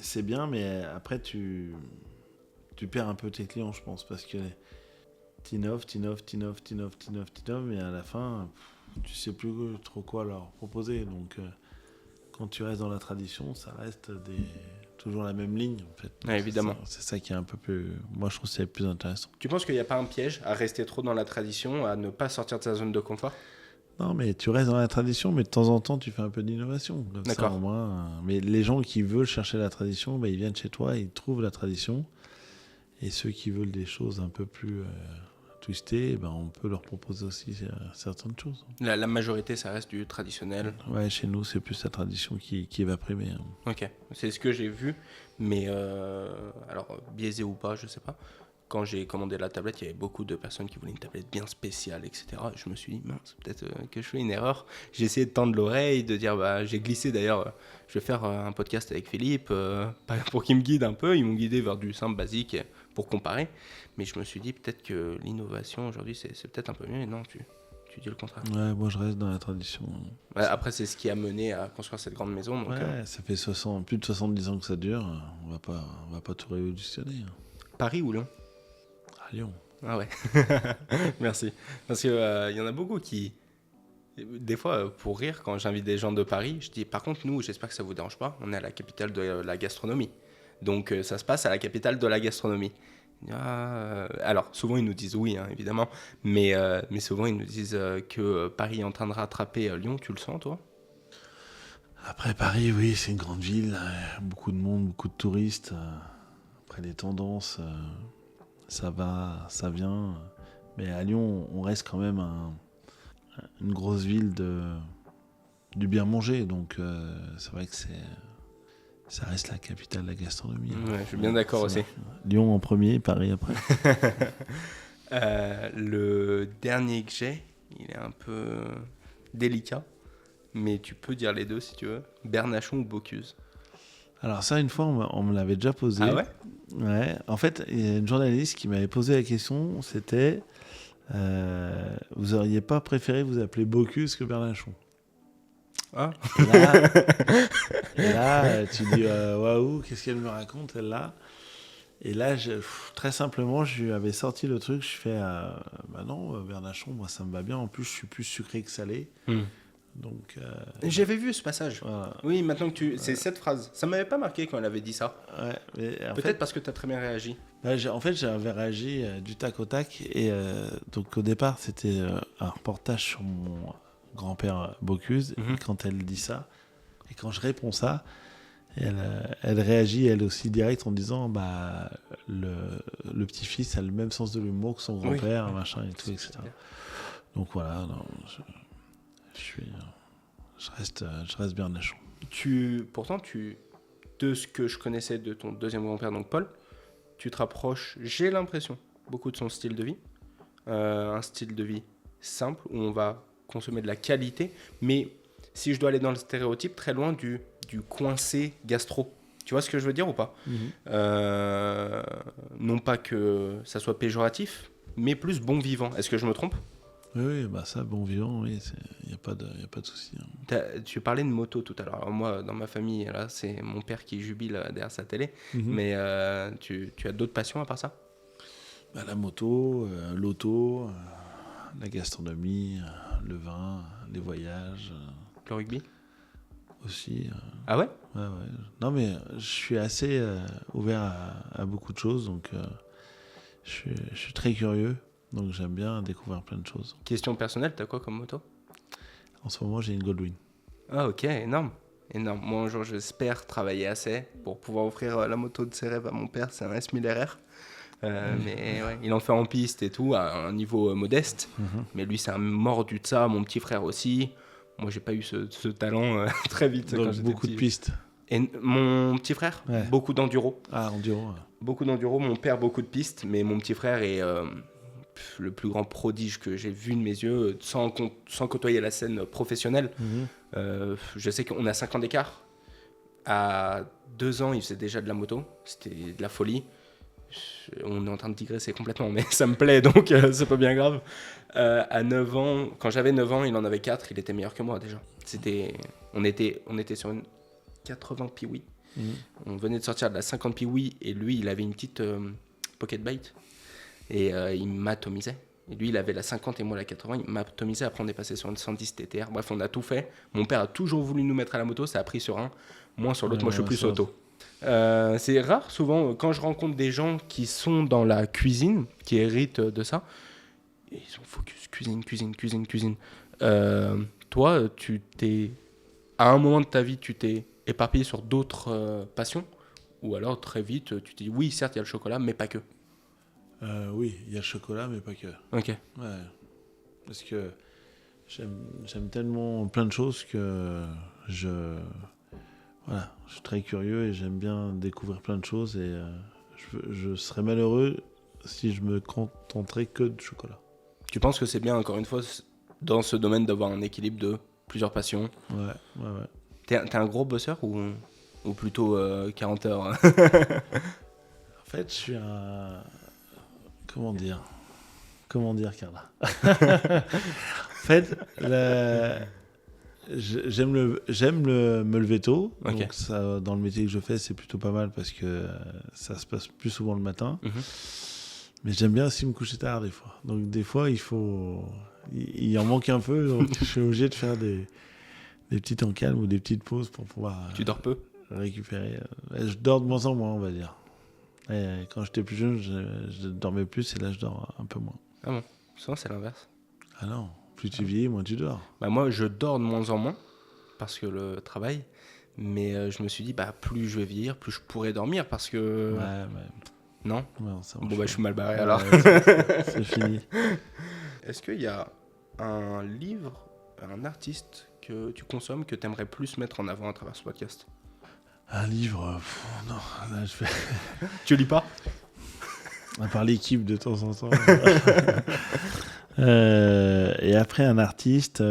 c'est bien, mais après, tu perds un peu tes clients, je pense, parce que t'innoves, mais à la fin, tu sais plus trop quoi leur proposer, donc... quand tu restes dans la tradition, ça reste toujours la même ligne, en fait. Ouais, évidemment. C'est ça qui est un peu plus... Moi, je trouve que c'est plus intéressant. Tu penses qu'il n'y a pas un piège à rester trop dans la tradition, à ne pas sortir de sa zone de confort? Non, mais tu restes dans la tradition, mais de temps en temps, tu fais un peu d'innovation. Comme D'accord. ça, au moins, mais les gens qui veulent chercher la tradition, ils viennent chez toi, ils trouvent la tradition. Et ceux qui veulent des choses un peu plus twistées, on peut leur proposer aussi certaines choses. La majorité, ça reste du traditionnel. Ouais, chez nous, c'est plus la tradition qui va primer. Ok, c'est ce que j'ai vu, mais alors biaisé ou pas, je sais pas. Quand j'ai commandé la tablette, il y avait beaucoup de personnes qui voulaient une tablette bien spéciale, etc. Et je me suis dit, mince, peut-être que je fais une erreur. J'ai essayé de tendre l'oreille, de dire, j'ai glissé d'ailleurs, je vais faire un podcast avec Philippe pour qu'il me guide un peu. Ils m'ont guidé vers du simple, basique, pour comparer. Mais je me suis dit, peut-être que l'innovation aujourd'hui, c'est peut-être un peu mieux. Et non, tu dis le contraire. Ouais, moi je reste dans la tradition. Ouais, après, c'est ce qui a mené à construire cette grande maison. Donc, ouais, ça fait plus de 70 ans que ça dure. On va pas tout révolutionner. Paris ou Lyon? À Lyon. Ah ouais. Merci. Parce qu'il y en a beaucoup qui... Des fois, pour rire, quand j'invite des gens de Paris, je dis, par contre, nous, j'espère que ça vous dérange pas, on est à la capitale de la gastronomie. Donc, ça se passe à la capitale de la gastronomie. Alors, souvent, ils nous disent oui, hein, évidemment, mais souvent, ils nous disent que Paris est en train de rattraper Lyon. Tu le sens, toi? Après Paris, oui, c'est une grande ville, beaucoup de monde, beaucoup de touristes. Après les tendances, ça va, ça vient. Mais à Lyon, on reste quand même une grosse ville du bien manger. Donc c'est vrai que ça reste la capitale de la gastronomie. Ouais, je suis bien d'accord aussi. Lyon en premier, Paris après. Le dernier que j'ai, il est un peu délicat, mais tu peux dire les deux si tu veux. Bernachon ou Bocuse? Alors ça, une fois, on me l'avait déjà posé. Ah ouais? Ouais. En fait, il y a une journaliste qui m'avait posé la question, c'était vous auriez pas préféré vous appeler Bocuse que Bernachon? Ah. Et là, tu dis waouh, qu'est-ce qu'elle me raconte, elle-là? Et là, très simplement, je lui avais sorti le truc. Je fais bah non, Bernachon, moi ça me va bien. En plus, je suis plus sucré que salé. Donc, j'avais vu ce passage. Voilà. Oui, maintenant que c'est cette phrase. Ça m'avait pas marqué quand elle avait dit ça. Ouais, mais Peut-être parce que tu as très bien réagi. En fait, j'avais réagi du tac au tac. Et donc, au départ, c'était un reportage sur mon grand-père Bocuse. Et quand elle dit ça, et quand je réponds ça, elle réagit elle aussi direct en disant bah le petit-fils a le même sens de l'humour que son grand-père, machin et tout, etc. Donc voilà, non, je reste Bernachon. Pourtant, de ce que je connaissais de ton deuxième grand-père, donc Paul, tu te rapproches, j'ai l'impression, beaucoup de son style de vie. Un style de vie simple, où on va consommer de la qualité, mais si je dois aller dans le stéréotype, très loin du coincé gastro. Tu vois ce que je veux dire ou pas? Non pas que ça soit péjoratif, mais plus bon vivant. Est-ce que je me trompe? Oui, bah ça, bon vivant, oui, il n'y a pas de souci. Hein. Tu parlais de moto tout à l'heure. Alors moi, dans ma famille, là, c'est mon père qui jubile derrière sa télé. Mais tu as d'autres passions à part ça? Bah, la moto, l'auto, la gastronomie, le vin, les voyages. Le rugby aussi. Ah ouais? Ouais. Non, mais je suis assez ouvert à beaucoup de choses, donc je suis très curieux. Donc j'aime bien découvrir plein de choses. Question personnelle, t'as quoi comme moto? En ce moment, j'ai une Goldwing. Ah ok, énorme. Moi un jour j'espère travailler assez pour pouvoir offrir la moto de ses rêves à mon père, c'est un S1000 RR. Mais ouais, il en fait en piste et tout, à un niveau modeste. Mais lui c'est un mordu de ça, mon petit frère aussi. Moi j'ai pas eu ce talent très vite. Donc quand j'étais beaucoup petit. de pistes. Et mon petit frère, beaucoup d'enduro. Ah, enduro. Ouais. Beaucoup d'enduro, mon père beaucoup de pistes, mais mon petit frère est le plus grand prodige que j'ai vu de mes yeux, sans côtoyer la scène professionnelle. Je sais qu'on a 5 ans d'écart. À 2 ans, il faisait déjà de la moto. C'était de la folie. On est en train de digresser complètement, mais ça me plaît, donc c'est pas bien grave. À 9 ans, quand j'avais 9 ans, il en avait 4, il était meilleur que moi déjà. On était sur une 80 Piwi. On venait de sortir de la 50 Piwi, et lui, il avait une petite pocket bite. Et il m'atomisait. Et lui, il avait la 50 et moi la 80. Il m'atomisait. Après, on est passé sur une 110 TTR. Bref, on a tout fait. Mon père a toujours voulu nous mettre à la moto. Ça a pris sur un, moins sur l'autre. Moi, je suis plus auto. C'est rare, souvent, quand je rencontre des gens qui sont dans la cuisine, qui héritent de ça, et ils sont focus cuisine. Toi, à un moment de ta vie, tu t'es éparpillé sur d'autres passions? Ou alors, très vite, tu te dis, oui, certes, il y a le chocolat, mais pas que. Oui, il y a le chocolat, mais pas que. Ok. Ouais. Parce que j'aime tellement plein de choses que je suis très curieux et j'aime bien découvrir plein de choses. Et je serais malheureux si je me contenterais que de chocolat. Tu penses que c'est bien, encore une fois, dans ce domaine, d'avoir un équilibre de plusieurs passions? Ouais. T'es un gros bosseur ou plutôt 40 heures? En fait, je suis un... Comment dire, Carla? En fait, j'aime me lever tôt. Okay. Donc ça, dans le métier que je fais, c'est plutôt pas mal parce que ça se passe plus souvent le matin. Mais j'aime bien aussi me coucher tard des fois. Donc des fois, il en manque un peu. Donc je suis obligé de faire des petits temps calmes ou des petites pauses pour pouvoir Tu dors peu? récupérer. Je dors de moins en moins, on va dire. Et quand j'étais plus jeune, je dormais plus et là, je dors un peu moins. Ah bon? Souvent, c'est l'inverse. Ah non, plus tu vieillis, moins tu dors. Bah, moi, je dors de moins en moins parce que le travail. Mais je me suis dit, plus je vais vieillir, plus je pourrais dormir parce que... Ouais. Non? Non, ça Bon, marche je suis mal barré pas. alors. C'est fini. Est-ce qu'il y a un livre, un artiste que tu consommes que tu aimerais plus mettre en avant à travers ce podcast? Un livre, non, là, je fais... Tu lis pas? À part l'équipe de temps en temps. Et après, un artiste,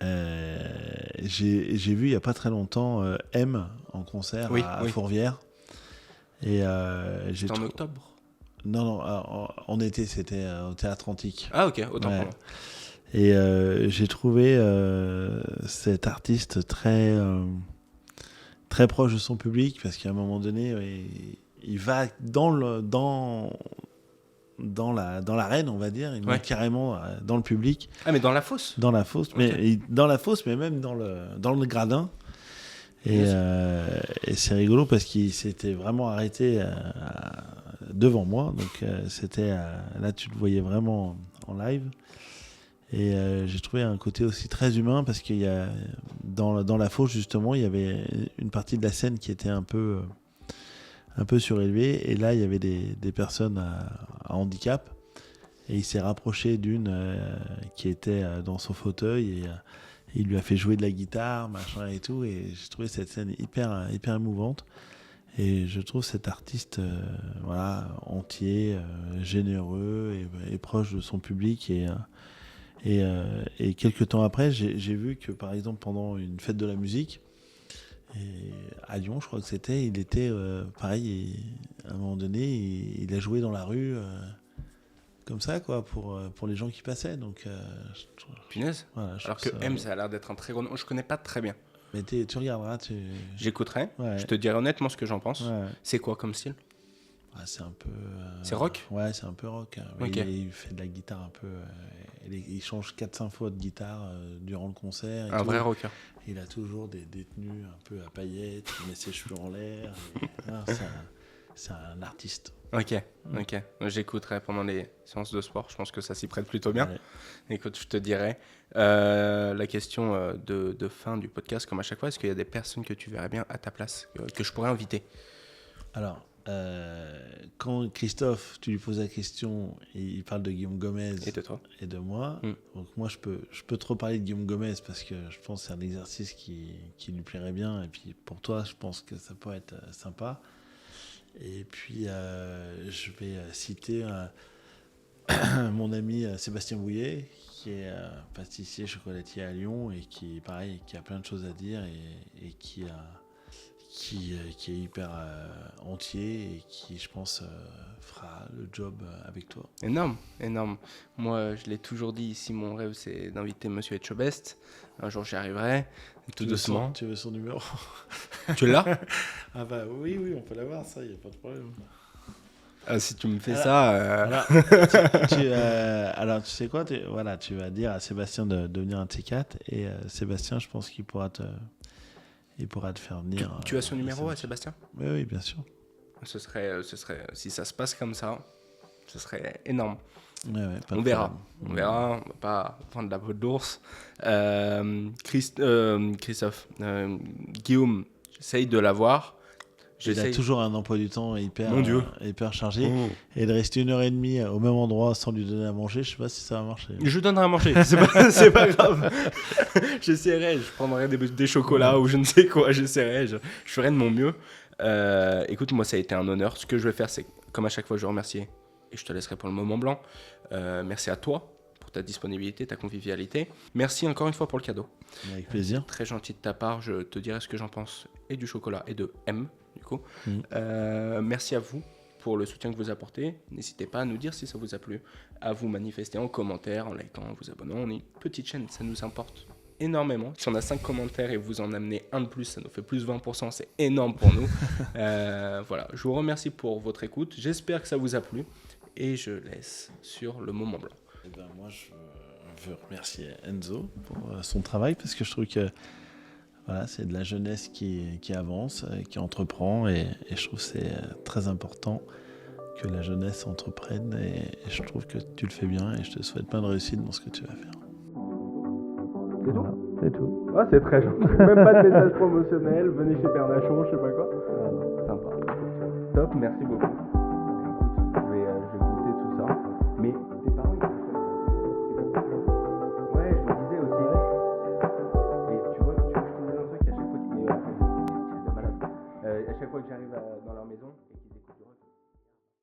j'ai vu il n'y a pas très longtemps M en concert à Fourvière. Et j'ai C'était en octobre? Non, en été, c'était au Théâtre Antique. Ah ok, autant pour moi. Et j'ai trouvé cet artiste très proche de son public parce qu'à un moment donné, il va dans l'arène, on va dire, il met carrément dans le public. Ah mais dans la fosse? Dans la fosse, mais même dans le gradin. Et c'est rigolo parce qu'il s'était vraiment arrêté devant moi. Donc là, tu le voyais vraiment en live. Et j'ai trouvé un côté aussi très humain parce qu'il y a dans la fosse, justement, il y avait une partie de la scène qui était un peu surélevée. Et là, il y avait des personnes à handicap. Et il s'est rapproché d'une qui était dans son fauteuil et il lui a fait jouer de la guitare, machin et tout. Et j'ai trouvé cette scène hyper émouvante. Et je trouve cet artiste entier, généreux et proche de son public. Et quelques temps après, j'ai vu que, par exemple, pendant une fête de la musique, à Lyon, je crois que c'était, il était pareil. Et à un moment donné, il a joué dans la rue, comme ça, quoi, pour les gens qui passaient. Donc, punaise. Voilà, alors que M, ça a l'air d'être un très gros nom. Je connais pas très bien. Mais tu regarderas. J'écouterai. Ouais. Je te dirai honnêtement ce que j'en pense. Ouais. C'est quoi comme style? C'est un peu... c'est rock? Ouais, c'est un peu rock. Okay. Il fait de la guitare un peu... il change 4-5 fois de guitare durant le concert. Un vrai rocker. Il a toujours des tenues un peu à paillettes, il met ses cheveux en l'air. C'est un artiste. Ok. J'écouterai pendant les séances de sport. Je pense que ça s'y prête plutôt bien. Ouais. Écoute, je te dirai. La question de fin du podcast, comme à chaque fois, est-ce qu'il y a des personnes que tu verrais bien à ta place, que je pourrais inviter? Alors, quand Christophe, tu lui poses la question, il parle de Guillaume Gomez et de toi et de moi. Donc moi, je peux te reparler de Guillaume Gomez parce que je pense que c'est un exercice qui lui plairait bien. Et puis pour toi, je pense que ça peut être sympa. Et puis, je vais citer mon ami Sébastien Bouillet, qui est pâtissier chocolatier à Lyon et qui, pareil, qui a plein de choses à dire et qui est hyper entier et qui, je pense, fera le job avec toi. Énorme. Moi, je l'ai toujours dit ici, mon rêve, c'est d'inviter Monsieur Etchebest. Un jour, j'y arriverai, tout doucement. Tu veux son numéro? Tu l'as? Ah bah oui, on peut l'avoir, ça, il n'y a pas de problème. Si tu me fais ça... Alors, tu sais quoi, tu vas dire à Sébastien de venir un de ces quatre et Sébastien, je pense qu'il pourra te faire venir. Tu as son numéro à Sébastien? Oui, bien sûr. Ce serait, si ça se passe comme ça, ce serait énorme. Ouais, on verra, on va pas prendre la peau d'ours. Christophe, Guillaume, j'essaye de l'avoir. Il a toujours un emploi du temps hyper chargé. Et de rester 1h30 au même endroit sans lui donner à manger, je sais pas si ça va marcher. Je donnerai à manger, c'est pas grave. J'essaierai, je prendrai des chocolats ou je ne sais quoi, j'essaierai, je ferai de mon mieux. Écoute, moi ça a été un honneur. Ce que je vais faire, c'est comme à chaque fois, je remercie et je te laisserai pour le moment blanc. Merci à toi pour ta disponibilité, ta convivialité. Merci encore une fois pour le cadeau. Avec plaisir. Très gentil de ta part, je te dirai ce que j'en pense et du chocolat et de M. Du coup. Merci à vous pour le soutien que vous apportez. N'hésitez pas à nous dire si ça vous a plu, à vous manifester en commentaire, en likant, en vous abonnant. On est une petite chaîne, ça nous importe énormément. Si on a 5 commentaires et vous en amenez un de plus, ça nous fait plus 20%, c'est énorme pour nous. Voilà, je vous remercie pour votre écoute. J'espère que ça vous a plu et je laisse sur le moment blanc. Moi, je veux remercier Enzo pour son travail parce que je trouve que Voilà, c'est de la jeunesse qui avance, qui entreprend, et je trouve que c'est très important que la jeunesse entreprenne, et je trouve que tu le fais bien, et je te souhaite plein de réussite dans ce que tu vas faire. C'est tout ? C'est tout. Ah, c'est très gentil. Même pas de message promotionnel, venez chez Bernachon, je sais pas quoi. Sympa. Top, merci beaucoup.